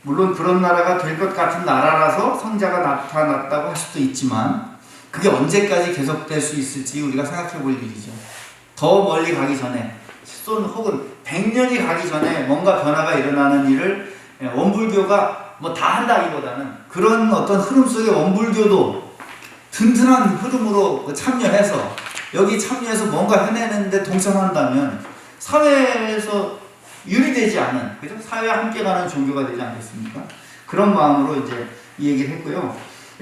물론 그런 나라가 될 것 같은 나라라서 성자가 나타났다고 할 수도 있지만 그게 언제까지 계속될 수 있을지 우리가 생각해 볼 일이죠. 더 멀리 가기 전에 혹은 100년이 가기 전에 뭔가 변화가 일어나는 일을 원불교가 다 한다기보다는 그런 어떤 흐름 속에 원불교도 튼튼한 흐름으로 참여해서 여기 참여해서 뭔가 해내는데 동참한다면 사회에서 유리되지 않은, 그죠? 사회와 함께 가는 종교가 되지 않겠습니까? 그런 마음으로 이제 이 얘기를 했고요.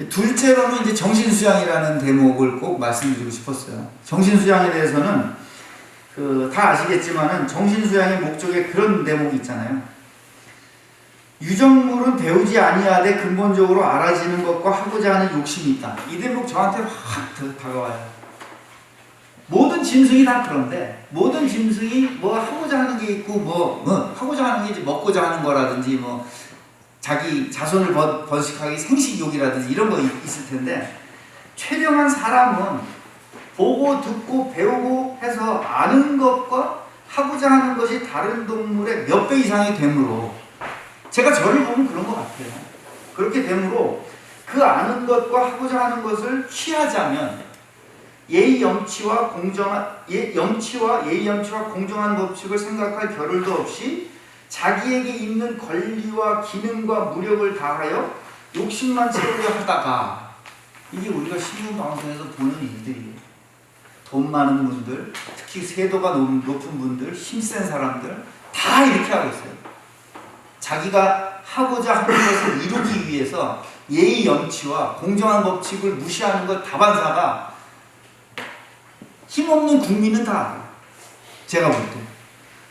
둘째로는 이제 정신수양이라는 대목을 꼭 말씀드리고 싶었어요. 정신수양에 대해서는 다 아시겠지만은 정신수양의 목적에 그런 대목이 있잖아요. 유정물은 배우지 아니하되 근본적으로 알아지는 것과 하고자 하는 욕심이 있다. 이 대목 저한테 확 다가와요. 모든 짐승이 다 그런데, 모든 짐승이 뭐 하고자 하는 게 있고 하고자 하는 게 이제 먹고자 하는 거라든지 뭐 자기 자손을 번식하기 생식욕이라든지 이런 거 있을 텐데, 최령한 사람은 보고 듣고 배우고 해서 아는 것과 하고자 하는 것이 다른 동물의 몇 배 이상이 되므로, 제가 저를 보면 그런 것 같아요. 그렇게 되므로 그 아는 것과 하고자 하는 것을 취하자면 예의 염치와 공정한 법칙을 생각할 겨를도 없이 자기에게 있는 권리와 기능과 무력을 다하여 욕심만 채우려 하다가, 이게 우리가 신문방송에서 보는 일들이에요. 돈 많은 분들, 특히 세도가 높은 분들, 힘센 사람들 다 이렇게 하고 있어요. 자기가 하고자 하는 것을 이루기 위해서 예의 염치와 공정한 법칙을 무시하는 것 다반사가 힘없는 국민은 다 알아요. 제가 볼 때.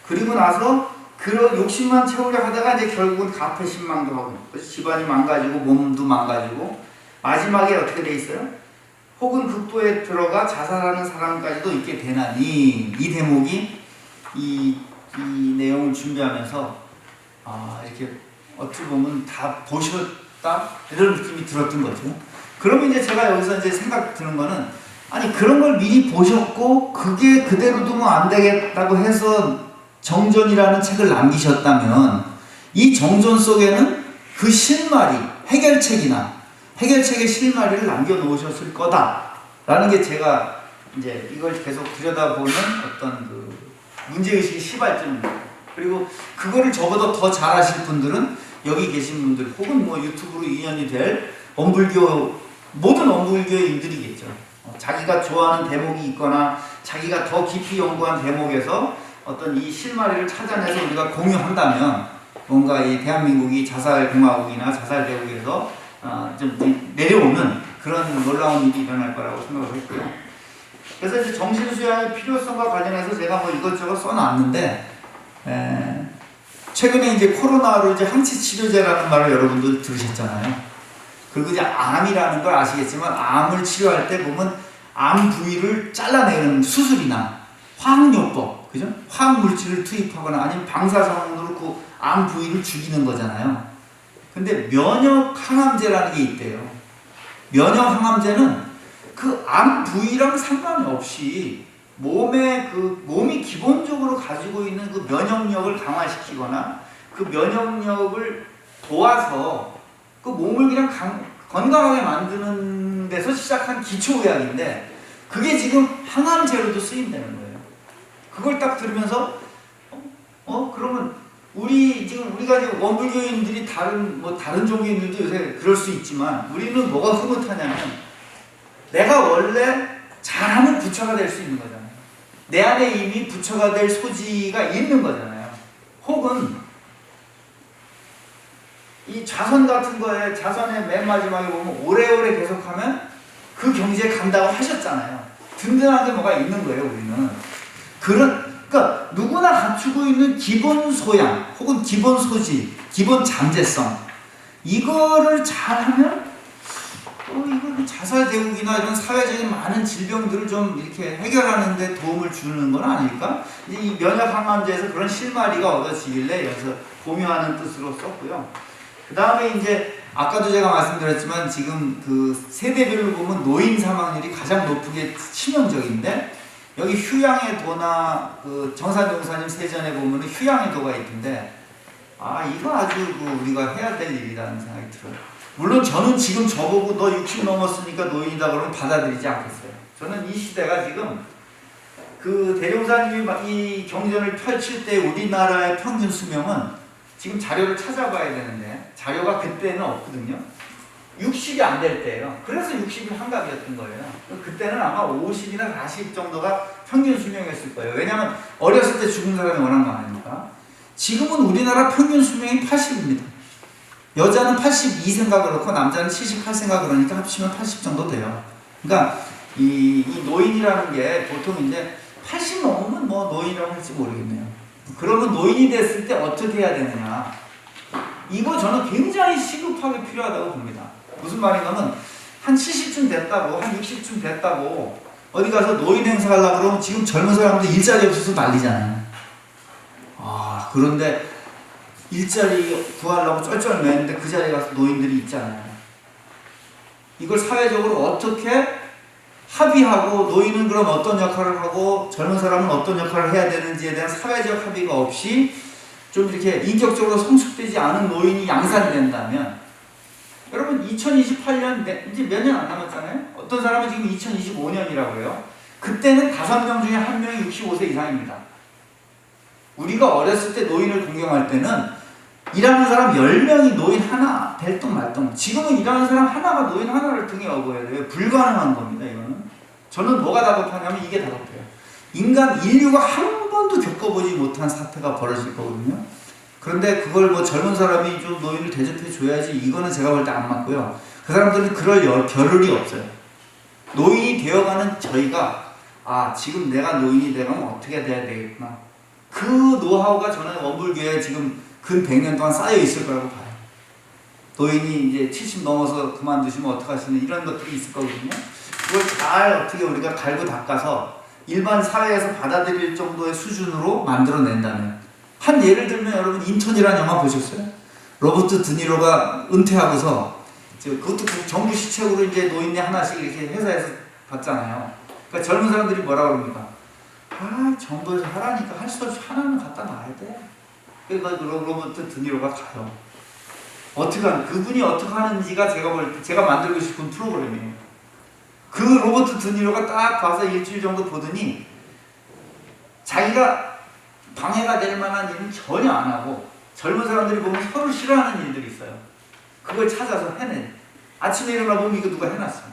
그리고 나서 그런 욕심만 채우려 하다가 이제 결국은 가패신망도 하고, 집안이 망가지고 몸도 망가지고, 마지막에 어떻게 돼 있어요? 혹은 극도에 들어가 자살하는 사람까지도 있게 되나니. 이 대목이 이 내용을 준비하면서 이렇게 어떻게 보면 다 보셨다 이런 느낌이 들었던 거죠. 그러면 이제 제가 여기서 이제 생각 드는 거는, 아니 그런 걸 미리 보셨고 그게 그대로 두면 안 되겠다고 해서 정전이라는 책을 남기셨다면, 이 정전 속에는 그 실마리, 해결책의 실마리를 남겨놓으셨을 거다라는 게, 제가 이제 이걸 계속 들여다보는 어떤 그 문제의식의 시발점입니다. 그리고 그거를 저보다 더 잘 아실 분들은 여기 계신 분들, 혹은 뭐 유튜브로 인연이 될 모든 원불교인들이겠죠. 자기가 좋아하는 대목이 있거나 자기가 더 깊이 연구한 대목에서 어떤 이 실마리를 찾아내서 우리가 공유한다면, 뭔가 이 대한민국이 자살공화국이나 자살대국에서 좀 내려오는 그런 놀라운 일이 일어날 거라고 생각을 했고요. 그래서 이제 정신수양의 필요성과 관련해서 제가 뭐 이것저것 써놨는데, 최근에 이제 코로나로 이제 항체치료제라는 말을 여러분들 들으셨잖아요. 그리고 이제 암이라는 걸 아시겠지만, 암을 치료할 때 보면 암 부위를 잘라내는 수술이나 화학요법, 그죠? 화학물질을 투입하거나 아니면 방사선으로 그 암 부위를 죽이는 거잖아요. 근데 면역 항암제라는 게 있대요. 면역 항암제는 그 암 부위랑 상관이 없이 몸이 기본적으로 가지고 있는 그 면역력을 강화시키거나 그 면역력을 도와서 그 몸을 그냥 건강하게 만드는 데서 시작한 기초의학인데, 그게 지금 항암제로도 쓰인다는 거예요. 그걸 딱 들으면서 그러면 우리가 지금 원불교인들이 다른 종교인들도 요새 그럴 수 있지만, 우리는 뭐가 흐뭇하냐면, 내가 원래 잘하면 부처가 될 수 있는 거잖아요. 내 안에 이미 부처가 될 소지가 있는 거잖아요. 혹은 이 자선 같은 거에, 자선의 맨 마지막에 보면 오래오래 계속하면 그 경지에 간다고 하셨잖아요. 든든한 게 뭐가 있는 거예요, 우리는. 그러니까 누구나 갖추고 있는 기본 소양, 혹은 기본 소지, 기본 잠재성, 이거를 잘하면 이거 자살대국이나 이런 사회적인 많은 질병들을 좀 이렇게 해결하는 데 도움을 주는 건 아닐까? 이 면역항암제에서 그런 실마리가 얻어지길래 여기서 공유하는 뜻으로 썼고요. 그 다음에 이제 아까도 제가 말씀드렸지만, 지금 그 세대별로 보면 노인 사망률이 가장 높게 치명적인데, 여기 휴양의 도나 그 정산용사님 세전에 보면 휴양의 도가 있던데, 이거 아주 우리가 해야 될 일이라는 생각이 들어요. 물론 저는 지금 저보고 너 60 넘었으니까 노인이다 그러면 받아들이지 않겠어요. 저는 이 시대가 지금 그 대종사님이 이 경전을 펼칠 때 우리나라의 평균 수명은, 지금 자료를 찾아봐야 되는데 자료가 그때는 없거든요. 60이 안 될 때예요. 그래서 60이 한갑이었던 거예요. 그때는 아마 50이나 40 정도가 평균 수명이었을 거예요. 왜냐하면 어렸을 때 죽은 사람이 워낙 많으니까. 지금은 우리나라 평균 수명이 80입니다. 여자는 82세인가 그렇고 남자는 78세인가 그러니까 합치면 80 정도 돼요. 그러니까 이 노인이라는 게 보통 이제 80 넘으면 뭐 노인이라고 할지 모르겠네요. 그러면 노인이 됐을 때 어떻게 해야 되느냐. 이거 저는 굉장히 시급하게 필요하다고 봅니다. 무슨 말인가면 한 70쯤 됐다고 한 60쯤 됐다고 어디 가서 노인 행사하려고 그러면 지금 젊은 사람들 일자리 없어서 난리잖아요. 그런데 일자리 구하려고 쩔쩔매는데 그 자리에 가서 노인들이 있잖아요. 이걸 사회적으로 어떻게 합의하고 노인은 그럼 어떤 역할을 하고 젊은 사람은 어떤 역할을 해야 되는지에 대한 사회적 합의가 없이 좀 이렇게 인격적으로 성숙되지 않은 노인이 양산된다면 여러분 2028년 이제 몇 년 안 남았잖아요. 어떤 사람은 지금 2025년이라고 해요. 그때는 5명 중에 1명이 65세 이상입니다. 우리가 어렸을 때 노인을 공경할 때는 일하는 사람 10명이 노인 하나 될 똥 말 똥. 지금은 일하는 사람 하나가 노인 하나를 등에 업어야 돼요. 불가능한 겁니다. 이거는. 저는 뭐가 다급하냐면 이게 다급해요. 인류가 한 번도 겪어보지 못한 사태가 벌어질 거거든요. 그런데 그걸 뭐 젊은 사람이 좀 노인을 대접해 줘야지 이거는 제가 볼 때 안 맞고요. 그 사람들은 그럴 겨를이 없어요. 노인이 되어가는 저희가 지금 내가 노인이 되면 어떻게 돼야 되겠구나. 그 노하우가 저는 원불교에 지금 근 100년 동안 쌓여 있을 거라고 봐요. 노인이 이제 70 넘어서 그만두시면 어떡하시는 이런 것들이 있을 거거든요. 그걸 잘 어떻게 우리가 갈고 닦아서 일반 사회에서 받아들일 정도의 수준으로 만들어낸다면 한 예를 들면 여러분 인턴이라는 영화 보셨어요? 로버트 드니로가 은퇴하고서 그것도 정부 시책으로 이제 노인네 하나씩 이렇게 회사에서 받잖아요. 그러니까 젊은 사람들이 뭐라고 그럽니까? 정부에서 하라니까 할 수 없이 하나는 갖다 놔야 돼. 그러니까 로버트 드니로가 가요. 그분이 어떻게 하는지가 제가 만들고 싶은 프로그램이에요. 그 로버트 드니로가 딱 봐서 일주일 정도 보더니 자기가 방해가 될 만한 일은 전혀 안 하고 젊은 사람들이 보면 서로 싫어하는 일들이 있어요. 그걸 찾아서 해내. 아침에 일어나 보면 이거 누가 해놨어.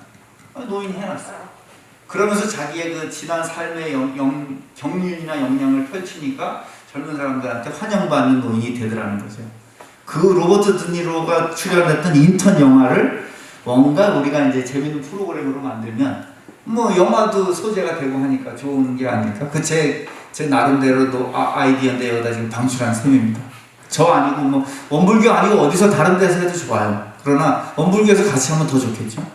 노인이 해놨어. 그러면서 자기의 그 지난 삶의 경륜이나 역량을 펼치니까 젊은 사람들한테 환영받는 노인이 되더라는 거죠. 그 로버트 드니로가 출연했던 인턴 영화를 뭔가 우리가 이제 재밌는 프로그램으로 만들면 뭐 영화도 소재가 되고 하니까 좋은 게 아닐까. 제 나름대로도 아이디어인데 여기다 지금 방출한 셈입니다. 저 아니고 뭐 원불교 아니고 어디서 다른 데서 해도 좋아요. 그러나 원불교에서 같이 하면 더 좋겠죠.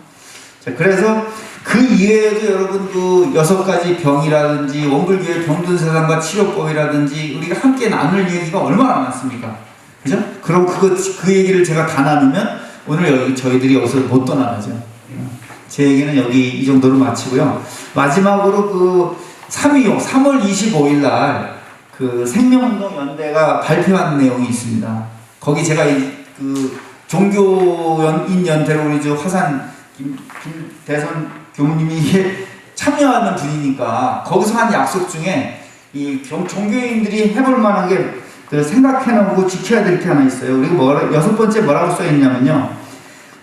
자, 그래서 그 이외에도 여러분 그 6가지 병이라든지 원불교의 병든 세상과 치료법이라든지 우리가 함께 나눌 얘기가 얼마나 많습니까? 그죠? 그럼 그 얘기를 제가 다 나누면 오늘 저희들이 여기서 못 떠나가죠. 제 얘기는 여기 이 정도로 마치고요. 마지막으로 3월 25일 날 그 생명운동연대가 발표한 내용이 있습니다. 거기 제가 종교인 연대로 우리 화산 김대선 교무님이 참여하는 분이니까 거기서 한 약속 중에 이 종교인들이 해볼 만한 게 생각해놓고 지켜야 될 게 하나 있어요. 그리고 6번째 뭐라고 써있냐면요.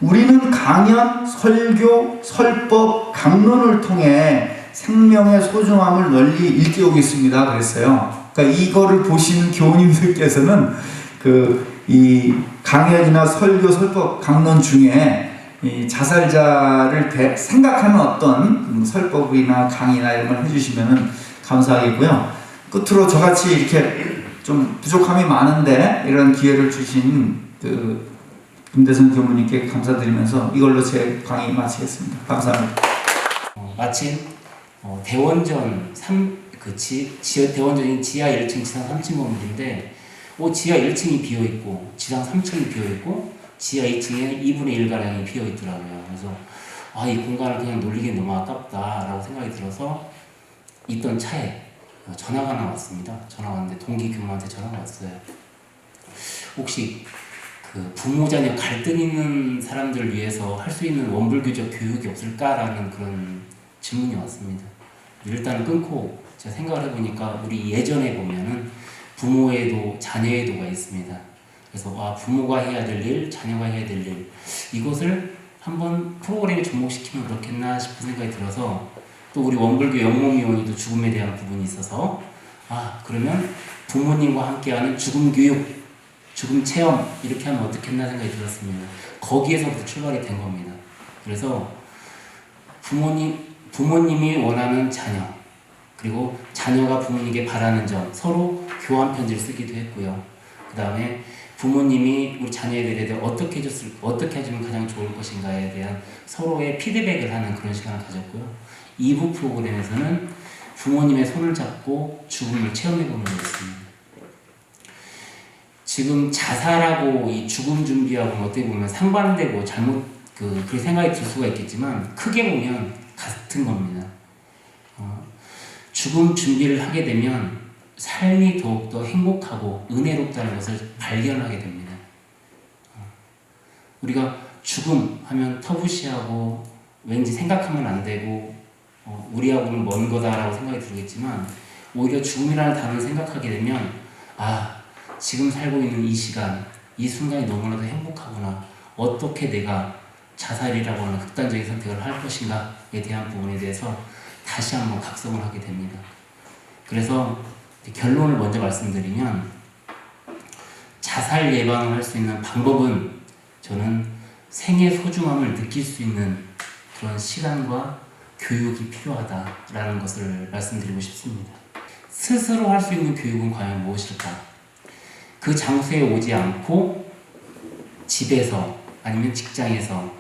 우리는 강연, 설교, 설법, 강론을 통해 생명의 소중함을 널리 일깨우겠습니다. 그랬어요. 그러니까 이거를 보시는 교우님들께서는 이 강연이나 설교, 설법, 강론 중에 이 자살자를 생각하는 어떤 설법이나 강의나 이런 걸 해주시면 감사하겠고요. 끝으로 저같이 이렇게 좀 부족함이 많은데 이런 기회를 주신 김대선 교무님께 감사드리면서 이걸로 제 강의 마치겠습니다. 감사합니다. 마침 대원전 대원전인 지하 1층, 지상 3층 건물인데 지하 1층이 비어있고 지상 3층이 비어있고 지하 2층에 2분의 1가량이 비어있더라고요. 그래서 이 공간을 그냥 놀리기엔 너무 아깝다라고 생각이 들어서 있던 차에 전화가 하나 왔습니다. 전화가 왔는데 동기 교무한테 전화가 왔어요. 혹시 부모 자녀 갈등 있는 사람들을 위해서 할 수 있는 원불교적 교육이 없을까라는 그런 질문이 왔습니다. 일단 끊고 제가 생각을 해보니까 우리 예전에 보면은 부모애도 자녀애도가 있습니다. 그래서 부모가 해야 될 일, 자녀가 해야 될 일, 이것을 한번 프로그램에 접목시키면 그렇겠나 싶은 생각이 들어서 또 우리 원불교 영몽위원회도 죽음에 대한 부분이 있어서 그러면 부모님과 함께하는 죽음 교육, 죽음 체험 이렇게 하면 어떻겠나 생각이 들었습니다. 거기에서부터 출발이 된 겁니다. 그래서 부모님이 원하는 자녀, 그리고 자녀가 부모님께 바라는 점, 서로 교환 편지를 쓰기도 했고요. 그 다음에 부모님이 우리 자녀에 대해 어떻게 해주면 가장 좋을 것인가에 대한 서로의 피드백을 하는 그런 시간을 가졌고요. 2부 프로그램에서는 부모님의 손을 잡고 죽음을 체험해보는 거였습니다. 지금 자살하고 이 죽음 준비하고는 어떻게 보면 상반되고 그렇게 생각이 들 수가 있겠지만 크게 보면 같은 겁니다. 죽음 준비를 하게 되면 삶이 더욱더 행복하고 은혜롭다는 것을 발견하게 됩니다. 우리가 죽음 하면 터부시하고 왠지 생각하면 안 되고 우리하고는 먼 거다라고 생각이 들겠지만 오히려 죽음이라는 단어를 생각하게 되면 지금 살고 있는 이 시간, 이 순간이 너무나도 행복하구나. 어떻게 내가 자살이라고 하는 극단적인 선택을 할 것인가에 대한 부분에 대해서 다시 한번 각성을 하게 됩니다. 그래서 결론을 먼저 말씀드리면 자살 예방을 할 수 있는 방법은 저는 생의 소중함을 느낄 수 있는 그런 시간과 교육이 필요하다라는 것을 말씀드리고 싶습니다. 스스로 할 수 있는 교육은 과연 무엇일까? 그 장소에 오지 않고 집에서 아니면 직장에서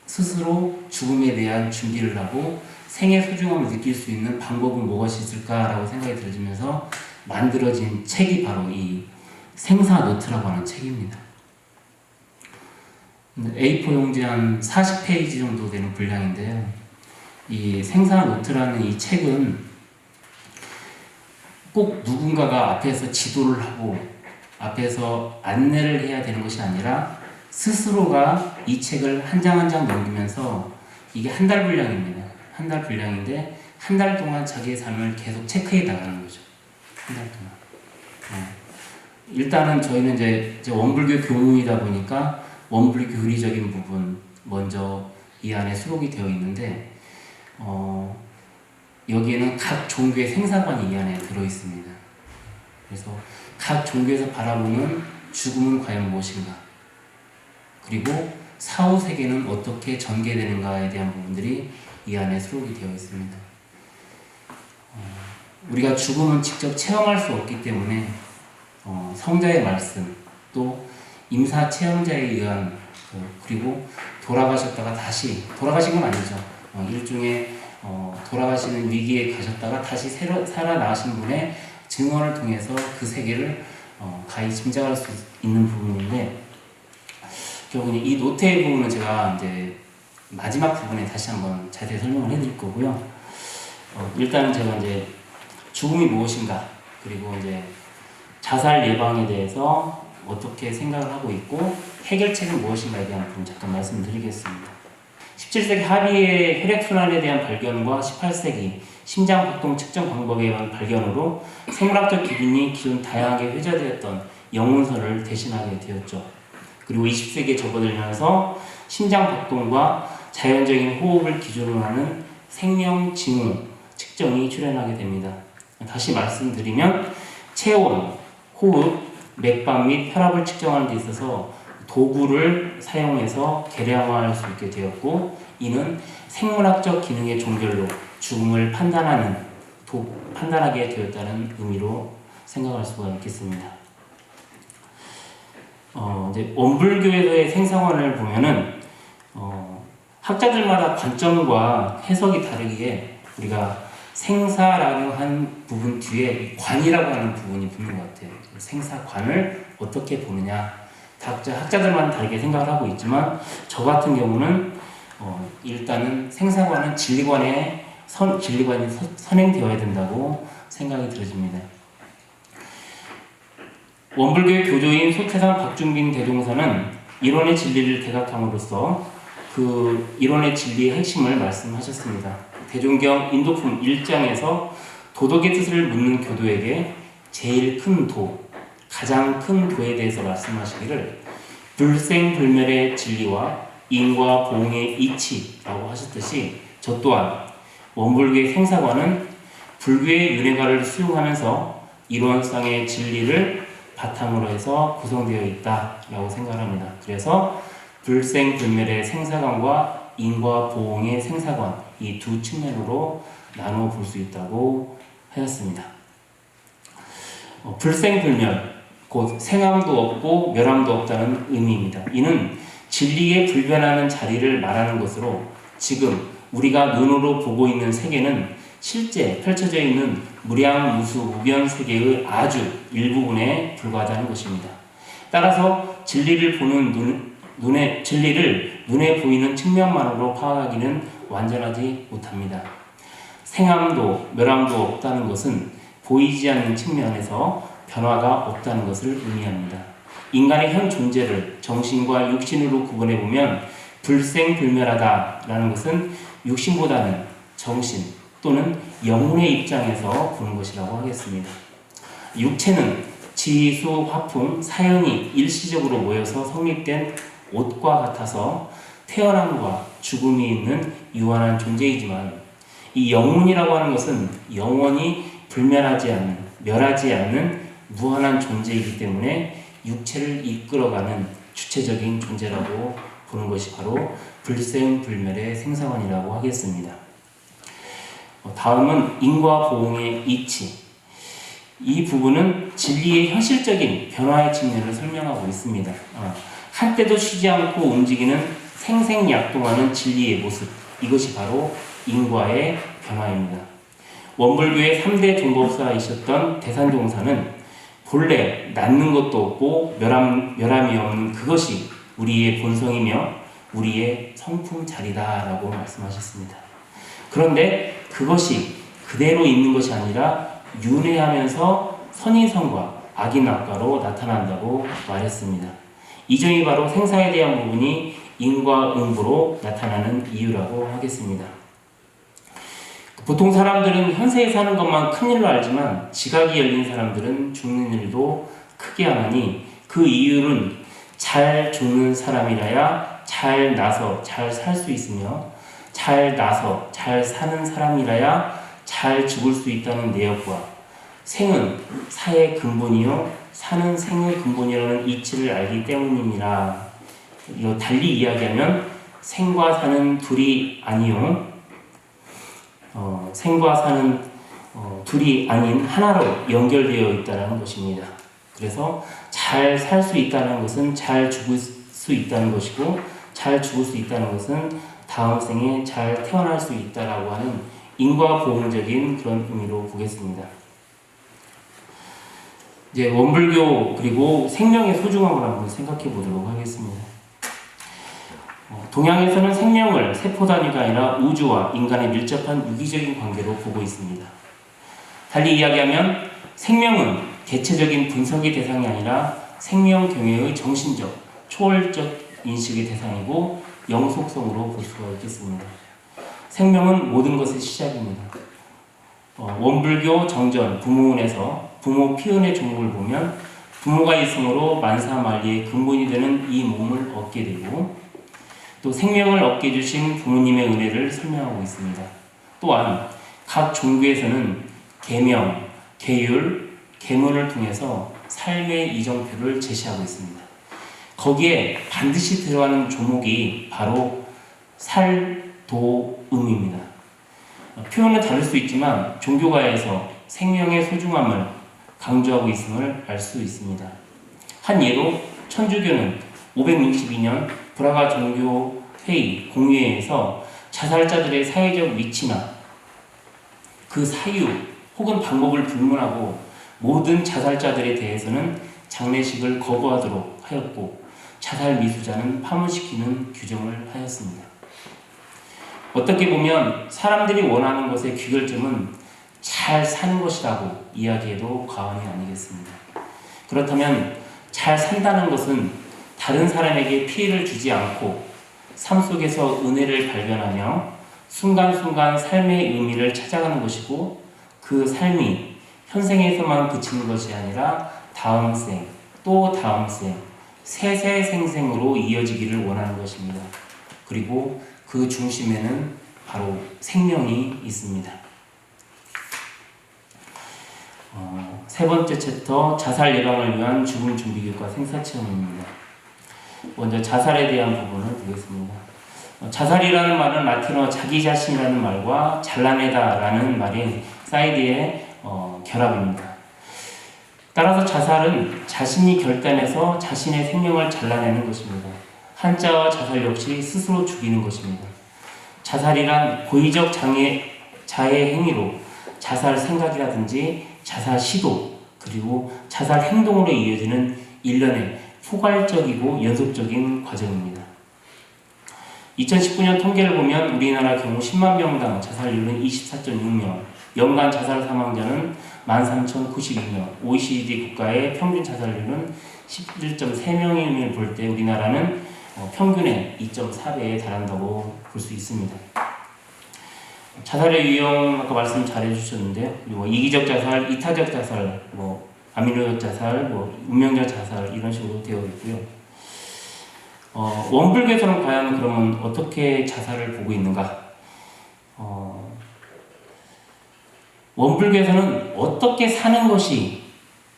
스스로 죽음에 대한 준비를 하고 생의 소중함을 느낄 수 있는 방법은 무엇이 있을까라고 생각이 들어지면서 만들어진 책이 바로 이 생사노트라고 하는 책입니다. A4 용지 한 40페이지 정도 되는 분량인데요. 이 생사노트라는 이 책은 꼭 누군가가 앞에서 지도를 하고 앞에서 안내를 해야 되는 것이 아니라 스스로가 이 책을 한 장 한 장 넘기면서 이게 한 달 분량입니다. 한 달 분량인데 한 달 동안 자기의 삶을 계속 체크해 나가는 거죠. 한 달 동안. 일단은 저희는 이제 원불교 교무이다 보니까 원불교 교리적인 부분 먼저 이 안에 수록이 되어 있는데 여기에는 각 종교의 생사관이 이 안에 들어 있습니다. 그래서 각 종교에서 바라보는 죽음은 과연 무엇인가, 그리고 사후 세계는 어떻게 전개되는가에 대한 부분들이 이 안에 수록이 되어 있습니다. 우리가 죽음은 직접 체험할 수 없기 때문에 성자의 말씀, 또 임사 체험자에 의한 그리고 돌아가셨다가 다시 돌아가신 건 아니죠. 일종의 돌아가시는 위기에 가셨다가 다시 살아나신 분의 증언을 통해서 그 세계를 가히 짐작할 수 있는 부분인데, 결국은 이 노트의 부분은 제가 이제 마지막 부분에 다시 한번 자세히 설명을 해드릴 거고요. 일단은 제가 이제 죽음이 무엇인가, 그리고 이제 자살 예방에 대해서 어떻게 생각을 하고 있고 해결책은 무엇인가에 대한 부분 잠깐 말씀드리겠습니다. 17세기 하비의 혈액순환에 대한 발견과 18세기 심장박동 측정 방법에 대한 발견으로 생물학적 기준이 기존 다양하게 회자되었던 영혼선을 대신하게 되었죠. 그리고 20세기에 접어들면서 심장박동과 자연적인 호흡을 기준으로 하는 생명징후 측정이 출현하게 됩니다. 다시 말씀드리면 체온, 호흡, 맥박 및 혈압을 측정하는 데 있어서 도구를 사용해서 계량화할 수 있게 되었고, 이는 생물학적 기능의 종결로 죽음을 판단하게 되었다는 의미로 생각할 수가 있겠습니다. 이제 원불교에서의 생사관을 보면은 학자들마다 관점과 해석이 다르기에 우리가 생사라고 한 부분 뒤에 관이라고 하는 부분이 붙는 것 같아요. 생사관을 어떻게 보느냐, 학자들만 다르게 생각을 하고 있지만 저 같은 경우는 일단은 생사관은 진리관이 선행되어야 된다고 생각이 들어집니다. 원불교의 교조인 소태산 박중빈 대종사는 이론의 진리를 대각함으로써 그 이론의 진리의 핵심을 말씀하셨습니다. 대종경 인도품 1장에서 도덕의 뜻을 묻는 교도에게 제일 큰 도, 가장 큰 도에 대해서 말씀하시기를 불생불멸의 진리와 인과 보응의 이치라고 하셨듯이, 저 또한 원불교의 생사관은 불교의 윤회가를 수용하면서 이론상의 진리를 바탕으로 해서 구성되어 있다라고 생각합니다. 그래서 불생불멸의 생사관과 인과 보응의 생사관, 이 두 측면으로 나누어 볼 수 있다고 하였습니다. 불생불멸, 곧 생함도 없고 멸함도 없다는 의미입니다. 이는 진리의 불변하는 자리를 말하는 것으로 지금 우리가 눈으로 보고 있는 세계는 실제 펼쳐져 있는 무량무수무변 세계의 아주 일부분에 불과하다는 것입니다. 따라서 진리를 눈에 보이는 측면만으로 파악하기는 완전하지 못합니다. 생함도 멸함도 없다는 것은 보이지 않는 측면에서 변화가 없다는 것을 의미합니다. 인간의 현 존재를 정신과 육신으로 구분해 보면 불생불멸하다라는 것은 육신보다는 정신 또는 영혼의 입장에서 보는 것이라고 하겠습니다. 육체는 지수, 화풍, 사연이 일시적으로 모여서 성립된 옷과 같아서 태어남과 죽음이 있는 유한한 존재이지만 이 영혼이라고 하는 것은 영원히 불멸하지 않는, 멸하지 않는 무한한 존재이기 때문에 육체를 이끌어가는 주체적인 존재라고 보는 것이 바로 불생불멸의 생사관이라고 하겠습니다. 다음은 인과 보응의 이치. 이 부분은 진리의 현실적인 변화의 측면을 설명하고 있습니다. 한때도 쉬지 않고 움직이는 생생약동하는 진리의 모습, 이것이 바로 인과의 변화입니다. 원불교의 3대 종법사이셨던 대산종사는 본래 낳는 것도 없고 멸함이 없는 그것이 우리의 본성이며 우리의 성품자리다라고 말씀하셨습니다. 그런데 그것이 그대로 있는 것이 아니라 윤회하면서 선인성과 악인악과로 나타난다고 말했습니다. 이 점이 바로 생사에 대한 부분이 인과 응보로 나타나는 이유라고 하겠습니다. 보통 사람들은 현세에 사는 것만 큰일로 알지만 지각이 열린 사람들은 죽는 일도 크게 하나니 그 이유는 잘 죽는 사람이라야 잘 나서 잘 살 수 있으며 잘 나서 잘 사는 사람이라야 잘 죽을 수 있다는 내역과 생은 사의 근본이요 사는 생의 근본이라는 이치를 알기 때문이니라. 달리 이야기하면 생과 사는 둘이 아니요 생과 사는 둘이 아닌 하나로 연결되어 있다는 것입니다. 그래서 잘 살 수 있다는 것은 잘 죽을 수 있다는 것이고 잘 죽을 수 있다는 것은 다음 생에 잘 태어날 수 있다라고 하는 인과보응적인 그런 의미로 보겠습니다. 이제 원불교 그리고 생명의 소중함을 한번 생각해 보도록 하겠습니다. 동양에서는 생명을 세포 단위가 아니라 우주와 인간의 밀접한 유기적인 관계로 보고 있습니다. 달리 이야기하면 생명은 개체적인 분석의 대상이 아니라 생명 경외의 정신적, 초월적 인식의 대상이고 영속성으로 볼 수가 있겠습니다. 생명은 모든 것의 시작입니다. 원불교 정전 부모운에서 부모 피은의 종목을 보면 부모가 있으므로 만사만리의 근본이 되는 이 몸을 얻게 되고 또 생명을 얻게 해주신 부모님의 은혜를 설명하고 있습니다. 또한 각 종교에서는 계명, 계율, 계문을 통해서 삶의 이정표를 제시하고 있습니다. 거기에 반드시 들어가는 조목이 바로 살도음입니다. 표현은 다를 수 있지만 종교가에서 생명의 소중함을 강조하고 있음을 알 수 있습니다. 한 예로 천주교는 562년 브라가 종교회의 공회에서 자살자들의 사회적 위치나 그 사유 혹은 방법을 불문하고 모든 자살자들에 대해서는 장례식을 거부하도록 하였고 자살 미수자는 파문시키는 규정을 하였습니다. 어떻게 보면 사람들이 원하는 것의 귀결점은 잘 사는 것이라고 이야기해도 과언이 아니겠습니다. 그렇다면 잘 산다는 것은 다른 사람에게 피해를 주지 않고 삶 속에서 은혜를 발견하며 순간순간 삶의 의미를 찾아가는 것이고 그 삶이 현생에서만 그치는 것이 아니라 다음 생, 또 다음 생, 세세생생으로 이어지기를 원하는 것입니다. 그리고 그 중심에는 바로 생명이 있습니다. 세 번째 챕터 자살 예방을 위한 죽음 준비 교육과 생사 체험입니다. 먼저 자살에 대한 부분을 보겠습니다. 자살이라는 말은 라틴어 자기 자신이라는 말과 잘라내다라는 말인 사이드의 결합입니다. 따라서 자살은 자신이 결단해서 자신의 생명을 잘라내는 것입니다. 한자와 자살 역시 스스로 죽이는 것입니다. 자살이란 고의적 자해 행위로 자살 생각이라든지 자살 시도 그리고 자살 행동으로 이어지는 일련의 포괄적이고 연속적인 과정입니다. 2019년 통계를 보면 우리나라 경우 10만 명당 자살률은 24.6명, 연간 자살 사망자는 13,092명, OECD 국가의 평균 자살률은 11.3명임을 볼 때 우리나라는 평균의 2.4배에 달한다고 볼 수 있습니다. 자살의 유형 아까 말씀 잘 해주셨는데요. 그리고 이기적 자살, 이타적 자살, 아미노적 자살, 운명적 자살 이런 식으로 되어 있고요. 원불교에서는 과연 그러면 어떻게 자살을 보고 있는가? 원불교에서는 어떻게 사는 것이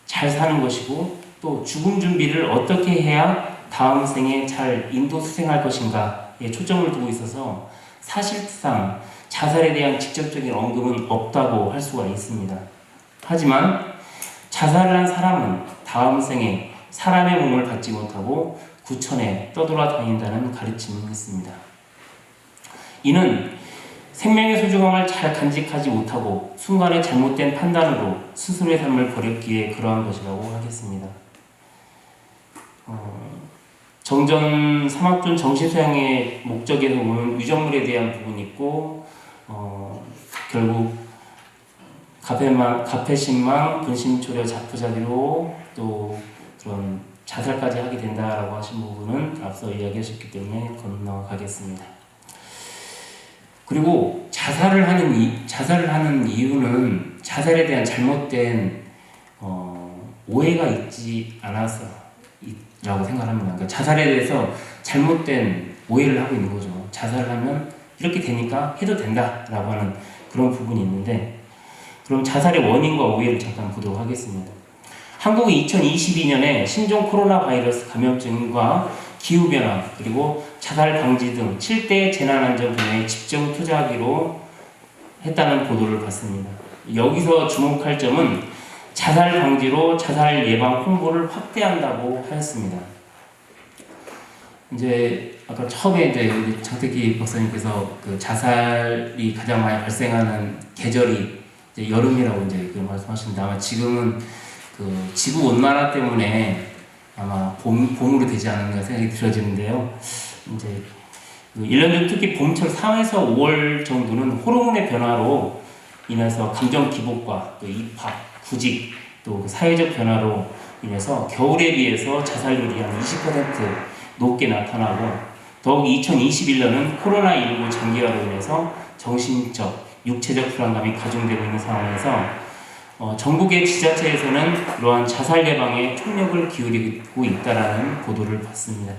잘 사는 것이고 또 죽음 준비를 어떻게 해야 다음 생에 잘 인도 수행할 것인가에 초점을 두고 있어서 사실상 자살에 대한 직접적인 언급은 없다고 할 수가 있습니다. 하지만 자살을 한 사람은 다음 생에 사람의 몸을 받지 못하고 구천에 떠돌아다닌다는 가르침이 있습니다. 이는 생명의 소중함을 잘 간직하지 못하고 순간의 잘못된 판단으로 스스로의 삶을 버렸기에 그러한 것이라고 하겠습니다. 정전 사막존 정신수양의 목적에서 보면 유전물에 대한 부분이 있고 결국 가패신망, 분심초려, 자포자기로 또 그런 자살까지 하게 된다라고 하신 부분은 앞서 이야기하셨기 때문에 건너가겠습니다. 그리고 자살을 하는 이유는 자살에 대한 잘못된 오해가 있지 않아서 라고 생각합니다. 그러니까 자살에 대해서 잘못된 오해를 하고 있는 거죠. 자살을 하면 이렇게 되니까 해도 된다라고 하는 그런 부분이 있는데 그럼 자살의 원인과 오해를 잠깐 보도록 하겠습니다. 한국이 2022년에 신종 코로나 바이러스 감염증과 기후변화 그리고 자살 방지 등 7대 재난안전 분야에 집중 투자하기로 했다는 보도를 봤습니다. 여기서 주목할 점은 자살 방지로 자살 예방 홍보를 확대한다고 하였습니다. 이제 아까 처음에 이제 장택기 박사님께서 그 자살이 가장 많이 발생하는 계절이 이제 여름이라고 이제 그 말씀하셨는데 아마 지금은 그 지구 온난화 때문에 아마 봄으로 되지 않았나 생각이 들어지는데요. 이제 그 1년 중 특히 봄철 3에서 5월 정도는 호르몬의 변화로 인해서 감정 기복과 또 입학, 구직, 또 그 사회적 변화로 인해서 겨울에 비해서 자살률이 한 20% 높게 나타나고 더욱 2021년은 코로나19 장기화로 인해서 정신적, 육체적 불안감이 가중되고 있는 상황에서 전국의 지자체에서는 이러한 자살 예방에 총력을 기울이고 있다라는 보도를 봤습니다.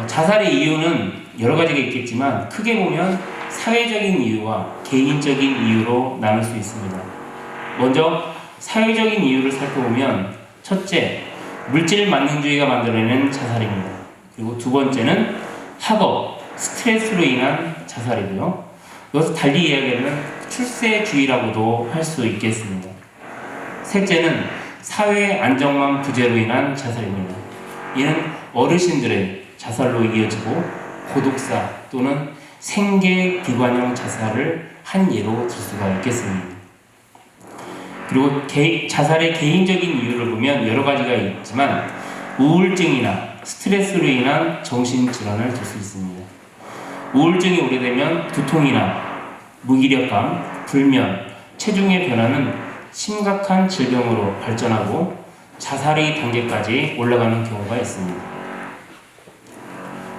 자살의 이유는 여러 가지가 있겠지만 크게 보면 사회적인 이유와 개인적인 이유로 나눌 수 있습니다. 먼저 사회적인 이유를 살펴보면 첫째, 물질 만능주의가 만들어내는 자살입니다. 그리고 두 번째는 학업, 스트레스로 인한 자살이고요. 이것을 달리 이야기하면 출세주의라고도 할 수 있겠습니다. 셋째는 사회 안정망 부재로 인한 자살입니다. 이는 어르신들의 자살로 이어지고 고독사 또는 생계 비관형 자살을 한 예로 들 수가 있겠습니다. 그리고 자살의 개인적인 이유를 보면 여러 가지가 있지만 우울증이나 스트레스로 인한 정신질환을 들 수 있습니다. 우울증이 오래되면 두통이나 무기력감, 불면, 체중의 변화는 심각한 질병으로 발전하고 자살의 단계까지 올라가는 경우가 있습니다.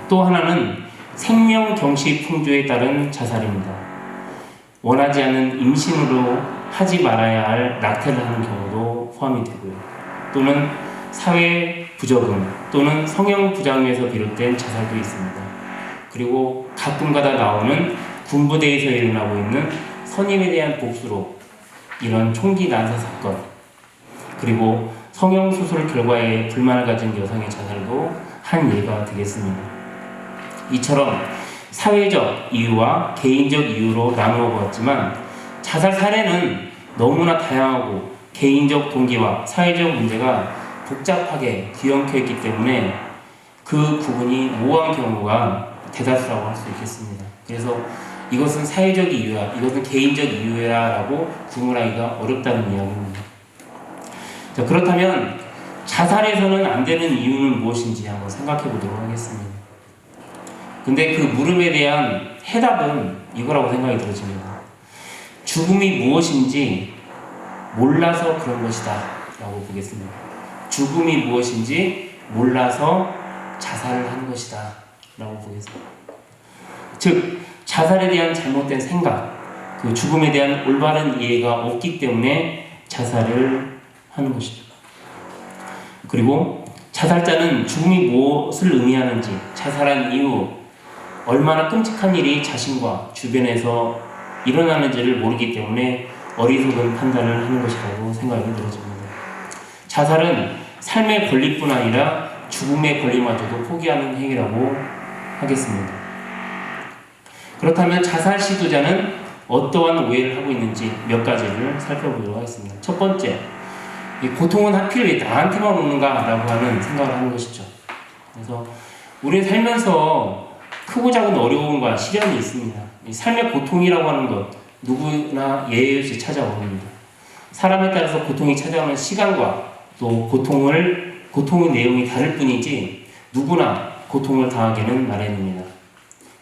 또 하나는 생명 경시 풍조에 따른 자살입니다. 원하지 않는 임신으로 하지 말아야 할 낙태를 하는 경우도 포함이 되고요. 또는 사회 부적응 또는 성형 부장에서 비롯된 자살도 있습니다. 그리고 가끔가다 나오는 군부대에서 일어나고 있는 선임에 대한 복수로 이런 총기 난사 사건, 그리고 성형수술 결과에 불만을 가진 여성의 자살도 한 예가 되겠습니다. 이처럼 사회적 이유와 개인적 이유로 나누어 보았지만 자살 사례는 너무나 다양하고 개인적 동기와 사회적 문제가 복잡하게 뒤엉켜 있기 때문에 그 구분이 모호한 경우가 대다수라고 할 수 있겠습니다. 그래서 이것은 사회적 이유야, 이것은 개인적 이유야 라고 구분하기가 어렵다는 이야기입니다. 자, 그렇다면 자살해서는 안 되는 이유는 무엇인지 한번 생각해 보도록 하겠습니다. 근데 그 물음에 대한 해답은 이거라고 생각이 들어집니다. 죽음이 무엇인지 몰라서 그런 것이다 라고 보겠습니다. 죽음이 무엇인지 몰라서 자살을 하는 것이다 라고 보겠습니다. 즉 자살에 대한 잘못된 생각, 그 죽음에 대한 올바른 이해가 없기 때문에 자살을 하는 것이죠. 그리고 자살자는 죽음이 무엇을 의미하는지, 자살한 이후 얼마나 끔찍한 일이 자신과 주변에서 일어나는지를 모르기 때문에 어리석은 판단을 하는 것이라고 생각이 들어집니다. 자살은 삶의 권리뿐 아니라 죽음의 권리마저도 포기하는 행위라고 하겠습니다. 그렇다면 자살 시도자는 어떠한 오해를 하고 있는지 몇 가지를 살펴보도록 하겠습니다. 첫 번째, 이 고통은 하필 왜 나한테만 오는가라고 하는 생각을 하는 것이죠. 그래서 우리 살면서 크고 작은 어려움과 시련이 있습니다. 이 삶의 고통이라고 하는 것 누구나 예외 없이 찾아옵니다. 사람에 따라서 고통이 찾아오는 시간과 또 고통의 내용이 다를 뿐이지 누구나 고통을 당하기는 마련입니다.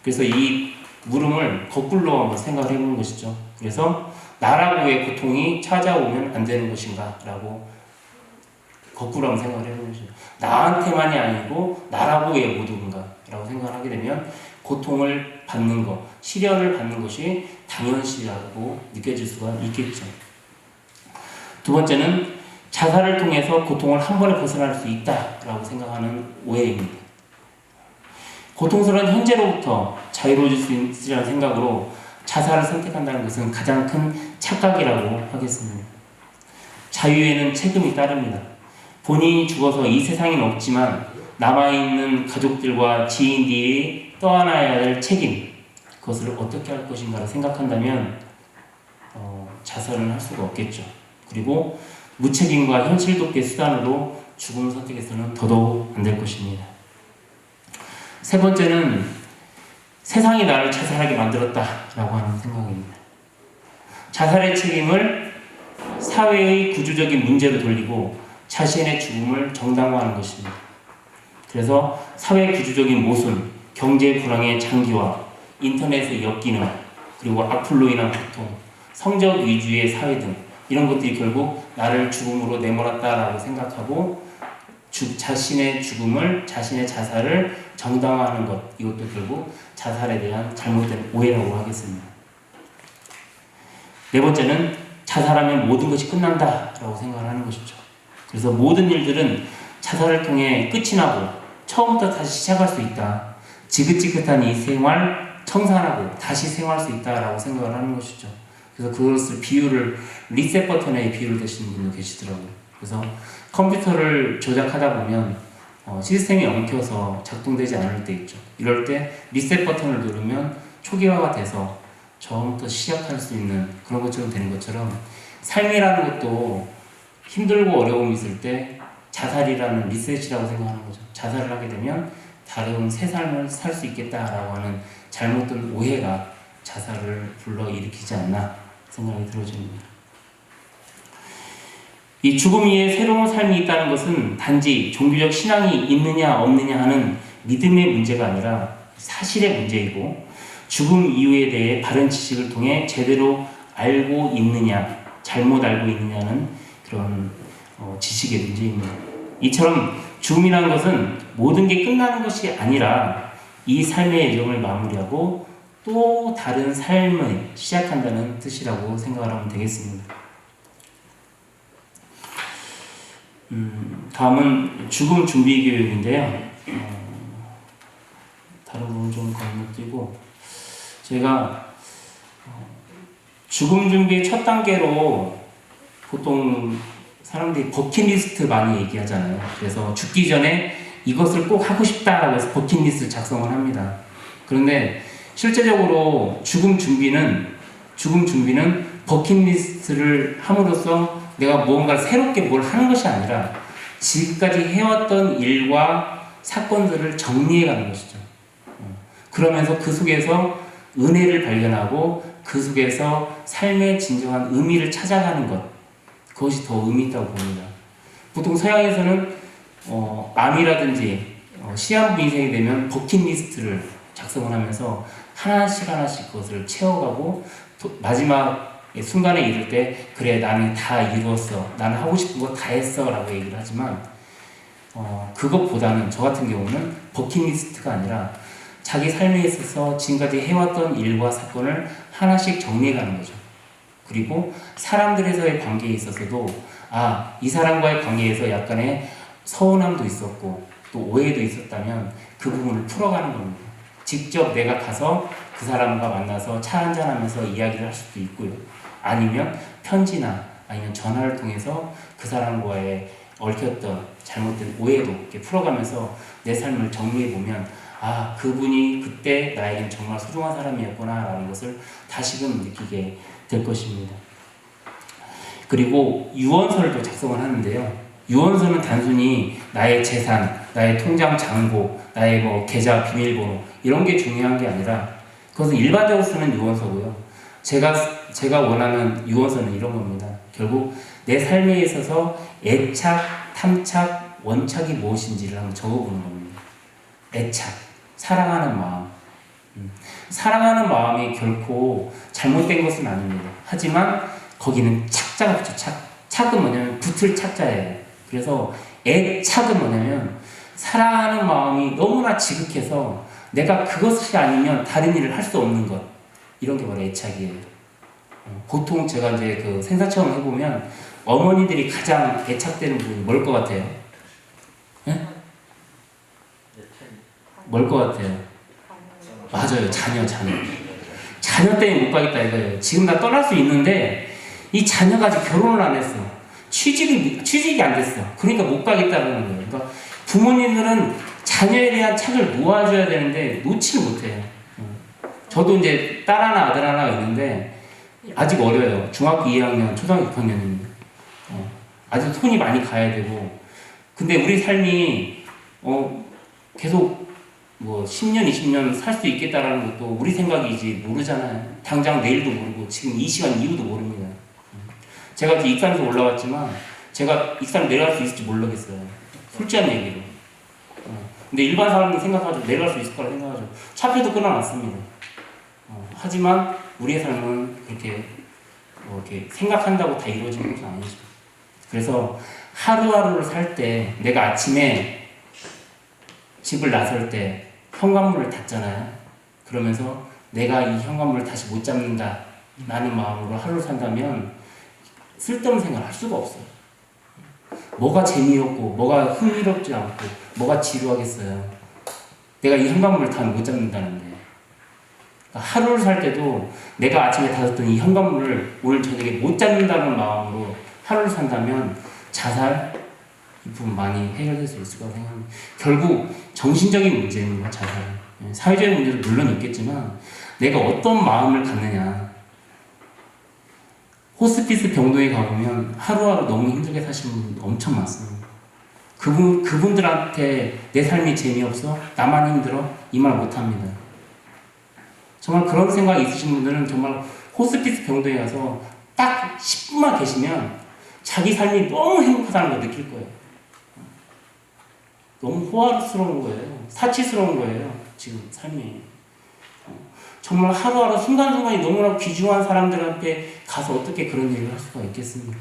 그래서 이 물음을 거꾸로 한번 생각을 해보는 것이죠. 그래서 나라고 왜 고통이 찾아오면 안 되는 것인가 라고 거꾸로 한번 생각을 해보는 것이죠. 나한테만이 아니고 나라고 왜 못 오는가 라고 생각을 하게 되면 고통을 받는 것, 시련을 받는 것이 당연시라고 느껴질 수가 있겠죠. 두 번째는 자살을 통해서 고통을 한 번에 벗어날 수 있다라고 생각하는 오해입니다. 고통스러운 현재로부터 자유로워질 수 있으리라는 생각으로 자살을 선택한다는 것은 가장 큰 착각이라고 하겠습니다. 자유에는 책임이 따릅니다. 본인이 죽어서 이 세상에는 없지만 남아있는 가족들과 지인들이 떠안아야 할 책임, 그것을 어떻게 할 것인가를 생각한다면 자살은 할 수가 없겠죠. 그리고 무책임과 현실도끼의 수단으로 죽음을 선택해서는 더더욱 안 될 것입니다. 세 번째는 세상이 나를 자살하게 만들었다라고 하는 생각입니다. 자살의 책임을 사회의 구조적인 문제로 돌리고 자신의 죽음을 정당화하는 것입니다. 그래서 사회 구조적인 모순, 경제 불황의 장기화, 인터넷의 역기능, 그리고 악플로 인한 고통, 성적 위주의 사회 등 이런 것들이 결국 나를 죽음으로 내몰았다라고 생각하고 자신의 죽음을, 자신의 자살을 정당화하는 것, 이것도 결국 자살에 대한 잘못된 오해라고 하겠습니다. 네 번째는 자살하면 모든 것이 끝난다라고 생각을 하는 것이죠. 그래서 모든 일들은 자살을 통해 끝이 나고 처음부터 다시 시작할 수 있다. 지긋지긋한 이 생활 청산하고 다시 생활할 수 있다라고 생각을 하는 것이죠. 그래서 그것을 리셋 버튼에 비유를 대시는 분도 계시더라고요. 그래서 컴퓨터를 조작하다 보면 시스템이 엉켜서 작동되지 않을 때 있죠. 이럴 때 리셋 버튼을 누르면 초기화가 돼서 처음부터 시작할 수 있는 그런 것처럼 되는 것처럼 삶이라는 것도 힘들고 어려움이 있을 때 자살이라는 리셋이라고 생각하는 거죠. 자살을 하게 되면 다른 새 삶을 살 수 있겠다라고 하는 잘못된 오해가 자살을 불러일으키지 않나 생각이 들어집니다. 이 죽음 이에 새로운 삶이 있다는 것은 단지 종교적 신앙이 있느냐 없느냐 하는 믿음의 문제가 아니라 사실의 문제이고 죽음 이유에 대해 바른 지식을 통해 제대로 알고 있느냐 잘못 알고 있느냐는 그런 지식의 문제입니다. 이처럼 죽음이라는 것은 모든 게 끝나는 것이 아니라 이 삶의 여정을 마무리하고 또 다른 삶을 시작한다는 뜻이라고 생각을 하면 되겠습니다. 다음은 죽음 준비 교육인데요. 다른 부분 좀 건너뛰고 제가 죽음 준비의 첫 단계로 보통 사람들이 버킷리스트 많이 얘기하잖아요. 그래서 죽기 전에 이것을 꼭 하고 싶다라고 해서 버킷리스트 작성을 합니다. 그런데 실제적으로 죽음 준비는 버킷리스트를 함으로써 내가 무언가 새롭게 뭘 하는 것이 아니라 지금까지 해왔던 일과 사건들을 정리해가는 것이죠. 그러면서 그 속에서 은혜를 발견하고 그 속에서 삶의 진정한 의미를 찾아가는 것, 그것이 더 의미 있다고 봅니다. 보통 서양에서는 암이라든지 시한부 인생이 되면 버킷리스트를 작성을 하면서 하나씩 그것을 채워가고 마지막 순간에 이를 때 그래 나는 다 이루었어, 나는 하고 싶은 거 다 했어 라고 얘기를 하지만 그것보다는 저 같은 경우는 버킷리스트가 아니라 자기 삶에 있어서 지금까지 해왔던 일과 사건을 하나씩 정리해가는 거죠. 그리고 사람들에서의 관계에 있어서도 이 사람과의 관계에서 약간의 서운함도 있었고 또 오해도 있었다면 그 부분을 풀어가는 겁니다. 직접 내가 가서 그 사람과 만나서 차 한잔하면서 이야기를 할 수도 있고요. 아니면 편지나 아니면 전화를 통해서 그 사람과의 얽혔던 잘못된 오해도 이렇게 풀어가면서 내 삶을 정리해보면 그분이 그때 나에겐 정말 소중한 사람이었구나 라는 것을 다시금 느끼게 될 것입니다. 그리고 유언서를 작성을 하는데요. 유언서는 단순히 나의 재산, 나의 통장 잔고, 나의 계좌 비밀번호 이런 게 중요한 게 아니라 그것은 일반적으로 쓰는 유언서고요. 제가 원하는 유언서는 이런 겁니다. 결국 내 삶에 있어서 애착, 탐착, 원착이 무엇인지를 한번 적어보는 겁니다. 애착, 사랑하는 마음. 사랑하는 마음이 결코 잘못된 것은 아닙니다. 하지만 거기는 착자가 붙죠. 착은 뭐냐면 붙을 착자예요. 그래서 애착은 뭐냐면 사랑하는 마음이 너무나 지극해서 내가 그것이 아니면 다른 일을 할 수 없는 것, 이런 게 바로 애착이에요. 보통 제가 이제 그 생사 체험을 해보면 어머니들이 가장 애착되는 부분이 뭘 것 같아요? 네? 뭘 것 같아요? 맞아요. 자녀 때문에 못 가겠다 이거예요. 지금 나 떠날 수 있는데 이 자녀가 아직 결혼을 안 했어. 취직이 안 됐어. 그러니까 못 가겠다는 거예요. 그러니까 부모님들은 자녀에 대한 착을 놓아줘야 되는데 놓지를 못해요. 저도 이제 딸 하나 아들 하나가 있는데 아직 어려요. 중학교 2학년, 초등학교 6학년입니다. 아직 손이 많이 가야 되고 근데 우리 삶이 계속 10년, 20년 살 수 있겠다라는 것도 우리 생각이지 모르잖아요. 당장 내일도 모르고 지금 이 시간 이후도 모릅니다. 제가 이제 익산에서 올라왔지만 제가 익산 내려갈 수 있을지 모르겠어요. 솔직한 얘기로. 근데 일반 사람들이 생각하죠. 내려갈 수 있을 거라 생각하죠. 차표도 끊어놨습니다. 하지만 우리의 삶은 그렇게 이렇게 생각한다고 다 이루어지는 것은 아니죠. 그래서 하루하루를 살 때 내가 아침에 집을 나설 때 현관문을 닫잖아요. 그러면서 내가 이 현관문을 다시 못 잡는다 라는 마음으로 하루를 산다면 쓸데없는 생각을 할 수가 없어요. 뭐가 재미없고 뭐가 흥미롭지 않고 뭐가 지루하겠어요. 내가 이 현관문을 다 못 잡는다는데. 그러니까 하루를 살 때도 내가 아침에 닫았던 이 현관문을 오늘 저녁에 못 잡는다는 마음으로 하루를 산다면 자살 이 부분 많이 해결될 수 있을 거라고 생각합니다. 결국 정신적인 문제입니다. 자살은. 사회적인 문제도 물론 있겠지만 내가 어떤 마음을 갖느냐. 호스피스 병동에 가보면 하루하루 너무 힘들게 사시는 분들 엄청 많습니다. 그분들한테 내 삶이 재미없어? 나만 힘들어? 이 말 못합니다. 정말 그런 생각이 있으신 분들은 정말 호스피스 병동에 가서 딱 10분만 계시면 자기 삶이 너무 행복하다는 걸 느낄 거예요. 너무 호화스러운 거예요. 사치스러운 거예요. 지금 삶이. 정말 하루하루 순간순간이 너무나 귀중한 사람들한테 가서 어떻게 그런 얘기를 할 수가 있겠습니까?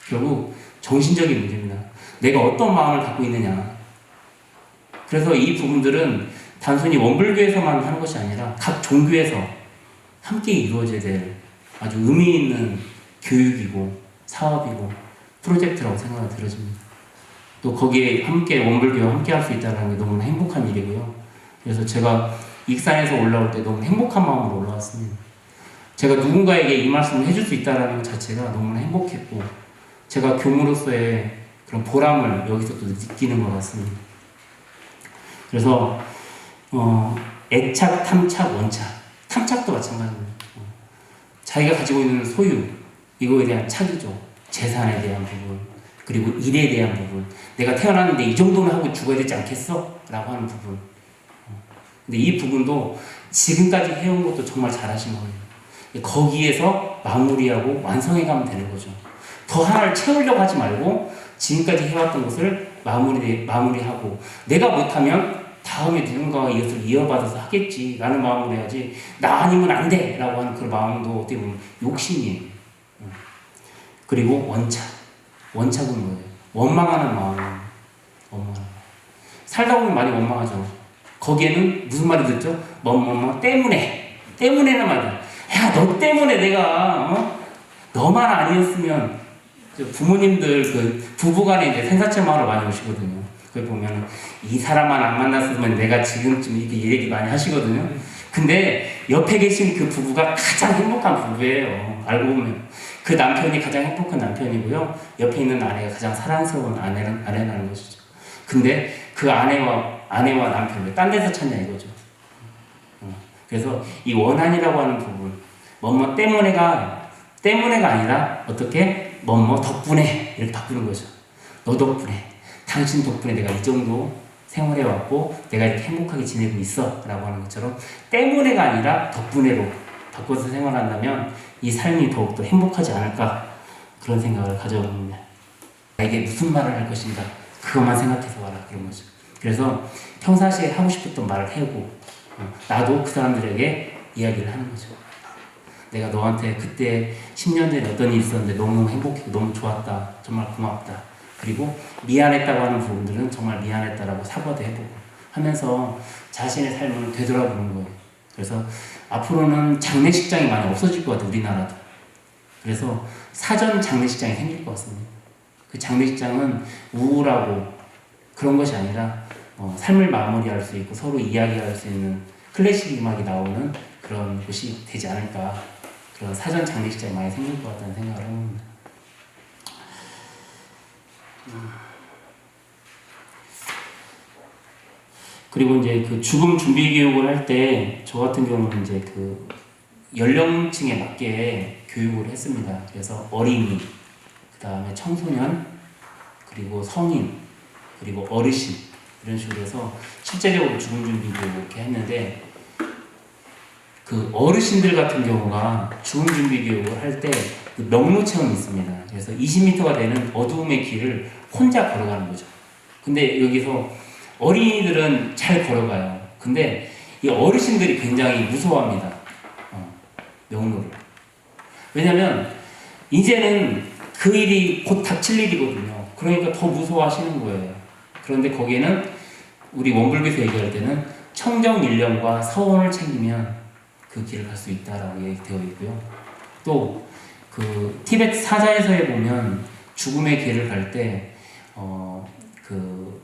결국 정신적인 문제입니다. 내가 어떤 마음을 갖고 있느냐. 그래서 이 부분들은 단순히 원불교에서만 하는 것이 아니라 각 종교에서 함께 이루어져야 될 아주 의미 있는 교육이고 사업이고 프로젝트라고 생각이 들어집니다. 또 거기에 함께 원불교와 함께 할 수 있다는 게 너무나 행복한 일이고요. 그래서 제가 익산에서 올라올 때 너무 행복한 마음으로 올라왔습니다. 제가 누군가에게 이 말씀을 해줄 수 있다는 것 자체가 너무나 행복했고 제가 교무로서의 그런 보람을 여기서 또 느끼는 것 같습니다. 그래서 애착, 탐착, 원착. 탐착도 마찬가지입니다. 자기가 가지고 있는 소유, 이거에 대한 착이죠. 재산에 대한 부분, 그리고 일에 대한 부분. 내가 태어났는데 이 정도는 하고 죽어야 되지 않겠어? 라고 하는 부분. 근데 이 부분도 지금까지 해온 것도 정말 잘하신 거예요. 거기에서 마무리하고 완성해가면 되는 거죠. 더 하나를 채우려고 하지 말고 지금까지 해왔던 것을 마무리하고 내가 못하면 다음에 누군가가 이것을 이어받아서 하겠지 라는 마음으로 해야지 나 아니면 안 돼 라고 하는 그 마음도 어떻게 보면 욕심이에요. 그리고 원착은 뭐예요? 원망하는 마음. 살다 보면 많이 원망하죠. 거기에는 무슨 말이 듣죠? 뭐 때문에는 말이야. 야, 너 때문에 내가 너만 아니었으면. 부모님들 그 부부간에 이제 생사철마을을 많이 오시거든요. 거기 보면 이 사람만 안 만났으면 내가 지금쯤 이렇게 얘기 많이 하시거든요. 근데 옆에 계신 그 부부가 가장 행복한 부부예요. 알고 보면 그 남편이 가장 행복한 남편이고요. 옆에 있는 아내가 가장 사랑스러운 아내라는 것이죠. 근데 그 아내와 남편을 딴 데서 찾냐 이거죠. 그래서 이 원한이라고 하는 부분, 뭐뭐 때문에가 아니라 어떻게 뭐뭐 덕분에 이렇게 바꾸는 거죠. 너 덕분에, 당신 덕분에 내가 이 정도 생활해왔고 내가 이렇게 행복하게 지내고 있어 라고 하는 것처럼 때문에가 아니라 덕분에로 바꿔서 생활한다면 이 삶이 더욱더 행복하지 않을까 그런 생각을 가져봅니다. 나에게 무슨 말을 할 것인가 그것만 생각해서 와라 그런 거죠. 그래서 평상시에 하고 싶었던 말을 해고 나도 그 사람들에게 이야기를 하는 거죠. 내가 너한테 그때 10년 전에 어떤 일이 있었는데 너무 행복했고 너무 좋았다. 정말 고맙다. 그리고 미안했다고 하는 부분들은 정말 미안했다라고 사과도 해보고 하면서 자신의 삶을 되돌아보는 거예요. 그래서 앞으로는 장례식장이 많이 없어질 것 같아요. 우리나라도. 그래서 사전 장례식장이 생길 것 같습니다. 그 장례식장은 우울하고 그런 것이 아니라 삶을 마무리할 수 있고 서로 이야기할 수 있는 클래식 음악이 나오는 그런 곳이 되지 않을까. 그런 사전 장례식장이 많이 생길 것 같다는 생각을 해봅니다. 그리고 이제 그 죽음 준비 교육을 할 때 저 같은 경우는 이제 그 연령층에 맞게 교육을 했습니다. 그래서 어린이, 그 다음에 청소년, 그리고 성인, 그리고 어르신 이런 식으로 해서 실제적으로 죽음 준비 교육을 이렇게 했는데 그 어르신들 같은 경우가 죽음 준비 교육을 할 때 그 명로 체험이 있습니다. 그래서 20m가 되는 어두움의 길을 혼자 걸어가는 거죠. 근데 여기서 어린이들은 잘 걸어가요. 근데 이 어르신들이 굉장히 무서워합니다. 명로를. 왜냐면 이제는 그 일이 곧 닥칠 일이거든요. 그러니까 더 무서워하시는 거예요. 그런데 거기에는 우리 원불교에서 얘기할 때는 청정일령과 서원을 챙기면 그 길을 갈 수 있다라고 얘기되어 있고요. 또 그 티베트 사자에서에 보면 죽음의 길을 갈 때 그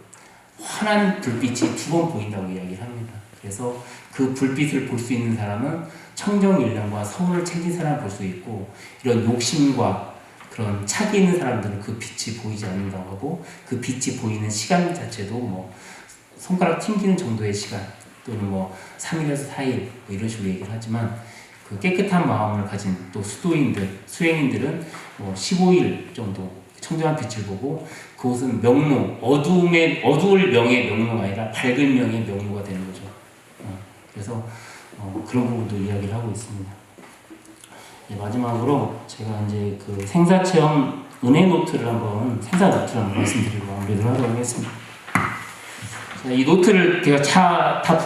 환한 불빛이 2번 보인다고 이야기를 합니다. 그래서 그 불빛을 볼 수 있는 사람은 청정일령과 서원을 챙긴 사람을 볼 수 있고 이런 욕심과 그런 착이 있는 사람들은 그 빛이 보이지 않는다고 하고 그 빛이 보이는 시간 자체도 뭐 손가락 튕기는 정도의 시간 또는 뭐 3일에서 4일 뭐 이런 식으로 얘기를 하지만 그 깨끗한 마음을 가진 또 수행인들은 뭐 15일 정도 청정한 빛을 보고 그곳은 명로, 어두울 명의 명로가 아니라 밝은 명의 명로가 되는 거죠. 그래서 그런 부분도 이야기를 하고 있습니다. 네, 마지막으로 제가 이제 그 생사체험 은혜 노트를 한번 말씀드리고 마무리를 하도록 하겠습니다. 자, 이 노트를 제가 다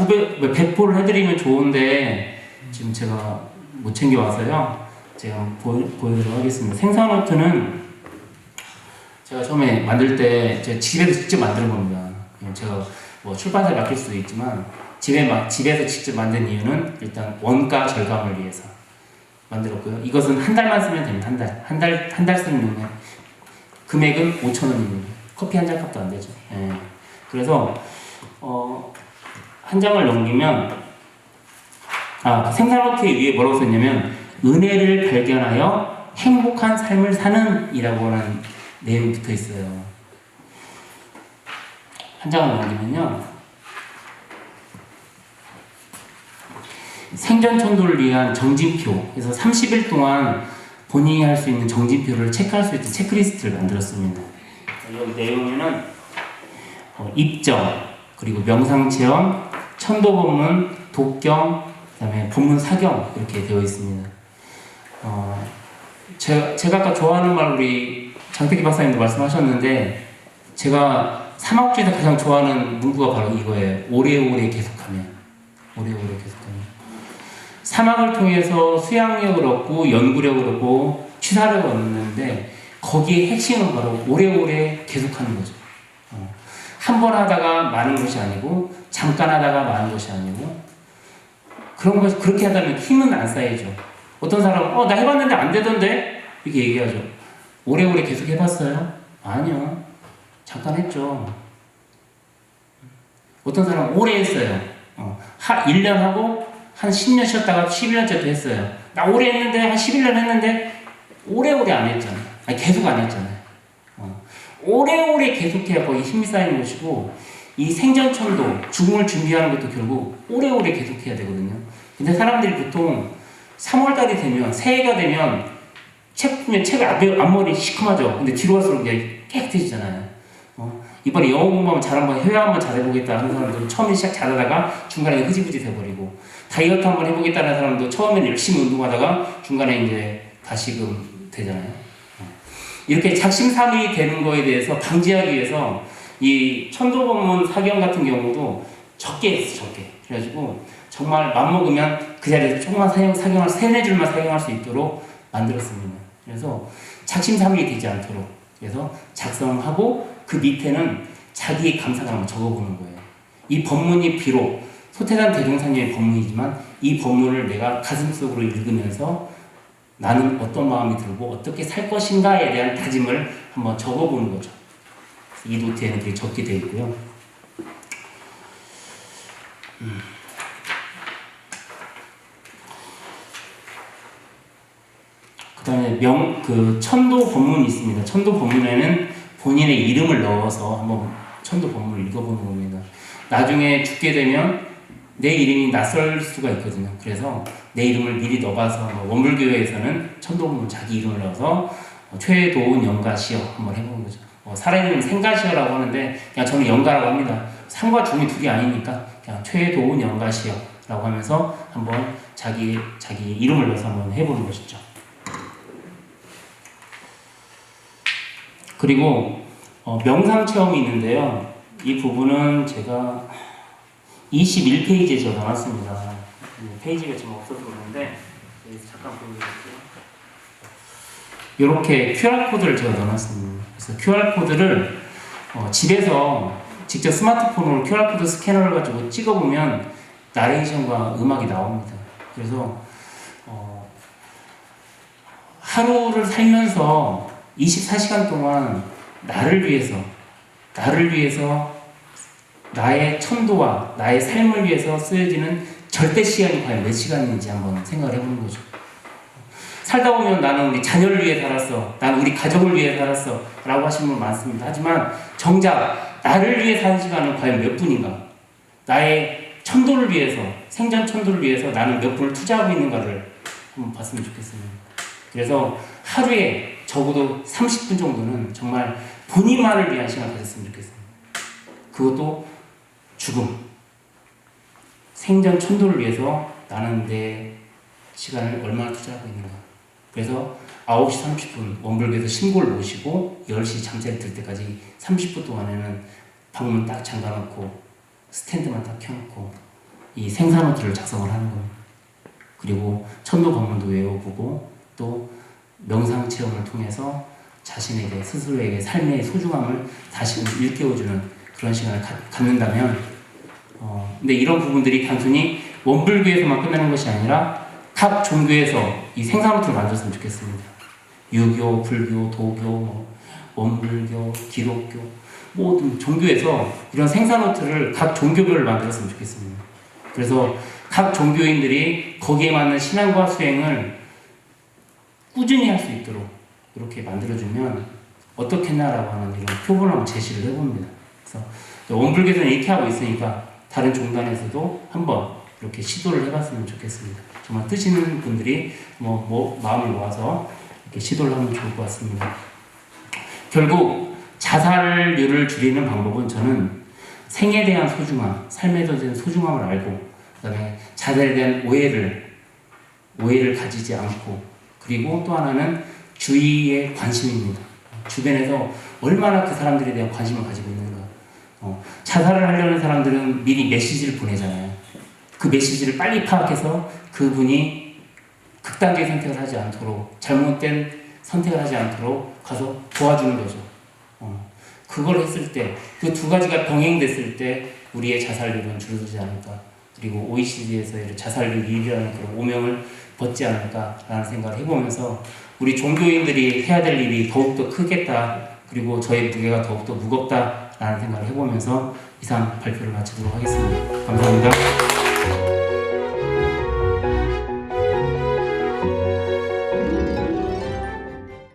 배포를 해드리면 좋은데 지금 제가 못 챙겨와서요. 제가 보여드리도록 하겠습니다. 생사 노트는 제가 처음에 만들 때 제가 집에서 직접 만드는 겁니다. 제가 뭐 출판사에 맡길 수도 있지만 집에서 직접 만든 이유는 일단 원가 절감을 위해서 만들었고요. 이것은 한 달만 쓰면 됩니다. 한 달 쓰면 금액은 5,000원입니다. 커피 한 잔 값도 안 되죠. 예. 그래서 한 장을 넘기면 생사노트 위에 뭐라고 썼냐면 은혜를 발견하여 행복한 삶을 사는 이라고 하는 내용이 붙어 있어요. 한 장을 넘기면요. 생전 천도를 위한 정진표. 그래서 30일 동안 본인이 할 수 있는 정진표를 체크할 수 있는 체크리스트를 만들었습니다. 여기 내용에는 입정, 그리고 명상체험, 천도법문, 독경, 그다음에 본문 사경 이렇게 되어 있습니다. 제가 아까 좋아하는 말 우리 장택기 박사님도 말씀하셨는데 제가 사막주에서 가장 좋아하는 문구가 바로 이거예요. 오래오래 계속하면. 오래오래 계속하면. 사막을 통해서 수양력을 얻고 연구력을 얻고 취사력을 얻는데 거기에 핵심은 바로 오래오래 계속하는 거죠. 한 번 하다가 많은 것이 아니고 잠깐 하다가 많은 것이 아니고 그런 것이 그렇게 하다면 힘은 안 쌓이죠. 어떤 사람은 나 해봤는데 안 되던데 이렇게 얘기하죠. 오래오래 계속 해봤어요? 아니요. 잠깐 했죠. 어떤 사람은 오래 했어요. 1년 하고 한 10년 쉬었다가 11년째도 했어요. 나 오래 했는데 한 11년 했는데 오래오래 안 했잖아요. 아니 계속 안 했잖아요. 오래오래 계속해야 거기 힘이 쌓이는 것이고 이 생전천도 죽음을 준비하는 것도 결국 오래오래 계속해야 되거든요. 근데 사람들이 보통 3월달이 되면 새해가 되면 책 보면 책 앞머리 시커하죠. 근데 뒤로 갈수록 이제 깨끗해지잖아요. 이번에 영어 공부하면 잘 한번 해외 한번 잘해보겠다 하는 사람도 처음에 시작 잘하다가 중간에 흐지부지 돼버리고 다이어트 한번 해보겠다는 사람도 처음에는 열심히 운동하다가 중간에 이제 다시금 되잖아요. 이렇게 작심삼일이 되는 거에 대해서 방지하기 위해서 이 천도법문 사경 같은 경우도 적게 했어, 적게. 그래가지고 정말 맘먹으면 그 자리에서 조금만 사경을 3-4줄만 사경할 수 있도록 만들었습니다. 그래서 작심삼일이 되지 않도록 그래서 작성하고 그 밑에는 자기의 감상을 한번 적어보는 거예요. 이 법문이 비록 소태산 대종사님의 법문이지만 이 법문을 내가 가슴속으로 읽으면서 나는 어떤 마음이 들고 어떻게 살 것인가에 대한 다짐을 한번 적어보는 거죠. 이 노트에는 그게 적게 되어 있고요. 그 다음에 천도 법문이 있습니다. 천도 법문에는 본인의 이름을 넣어서 한번 천도 법문을 읽어보는 겁니다. 나중에 죽게 되면 내 이름이 낯설 수가 있거든요. 그래서 내 이름을 미리 넣어봐서 원불교회에서는 천도법문 자기 이름을 넣어서 최도운 영가시여 한번 해보는 거죠. 살아있는 생가시여라고 하는데 그냥 저는 영가라고 합니다. 상과 중이 둘이 아니니까 그냥 최도운 영가시여라고 하면서 한번 자기 이름을 넣어서 한번 해보는 것이죠. 그리고 명상 체험이 있는데요. 이 부분은 제가 21페이지에 적어놨습니다. 페이지가 지금 없어서 그러는데 잠깐 보여드릴게요. 이렇게 QR코드를 제가 넣어놨습니다. 그래서 QR코드를 집에서 직접 스마트폰으로 QR코드 스캐너를 가지고 찍어보면 나레이션과 음악이 나옵니다. 그래서 하루를 살면서 24시간 동안 나를 위해서 나의 천도와 나의 삶을 위해서 쓰여지는 절대 시간이 과연 몇 시간인지 한번 생각을 해보는 거죠. 살다 보면 나는 우리 자녀를 위해 살았어, 나는 우리 가족을 위해 살았어 라고 하시는 분 많습니다. 하지만 정작 나를 위해 사는 시간은 과연 몇 분인가, 나의 천도를 위해서, 생전 천도를 위해서 나는 몇 분을 투자하고 있는가를 한번 봤으면 좋겠습니다. 그래서 하루에 적어도 30분 정도는 정말 본인만을 위한 시간을 가졌으면 좋겠습니다. 그것도 죽음, 생전 천도를 위해서 나는 내 시간을 얼마나 투자하고 있는가. 그래서 9시 30분 원불교에서 신고를 모시고 10시 잠자리 들 때까지 30분 동안에는 방문 딱 잠가놓고 스탠드만 딱 켜놓고 이 생사노트를 작성을 하는 겁니다. 그리고 천도 법문도 외워보고 또 명상 체험을 통해서 자신에게 스스로에게 삶의 소중함을 다시금 일깨워주는 그런 시간을 갖는다면 근데 이런 부분들이 단순히 원불교에서만 끝나는 것이 아니라 각 종교에서 이 생사노트를 만들었으면 좋겠습니다. 유교, 불교, 도교, 원불교, 기독교 모든 종교에서 이런 생사노트를 각 종교별로 만들었으면 좋겠습니다. 그래서 각 종교인들이 거기에 맞는 신앙과 수행을 꾸준히 할 수 있도록 이렇게 만들어주면 어떻겠나라고 하는 이런 표본을 한번 제시를 해봅니다. 그래서 원불교에서는 이렇게 하고 있으니까 다른 종단에서도 한번 이렇게 시도를 해봤으면 좋겠습니다. 정말 뜨시는 분들이 마음을 모아서 이렇게 시도를 하면 좋을 것 같습니다. 결국 자살률을 줄이는 방법은 저는 생에 대한 소중함, 삶에 대한 소중함을 알고 그다음에 자살에 대한 오해를 가지지 않고 그리고 또 하나는 주위의 관심입니다. 주변에서 얼마나 그 사람들에 대한 관심을 가지고 있는가. 자살을 하려는 사람들은 미리 메시지를 보내잖아요. 그 메시지를 빨리 파악해서 그분이 극단적인 선택을 하지 않도록 잘못된 선택을 하지 않도록 가서 도와주는 거죠. 그걸 했을 때 그 두 가지가 병행됐을 때 우리의 자살률은 줄어들지 않을까. 그리고 OECD에서 자살률 1위라는 그런 오명을 벗지 않을까라는 생각을 해보면서 우리 종교인들이 해야 될 일이 더욱더 크겠다. 그리고 저의 무게가 더욱더 무겁다라는 생각을 해보면서 이상 발표를 마치도록 하겠습니다. 감사합니다.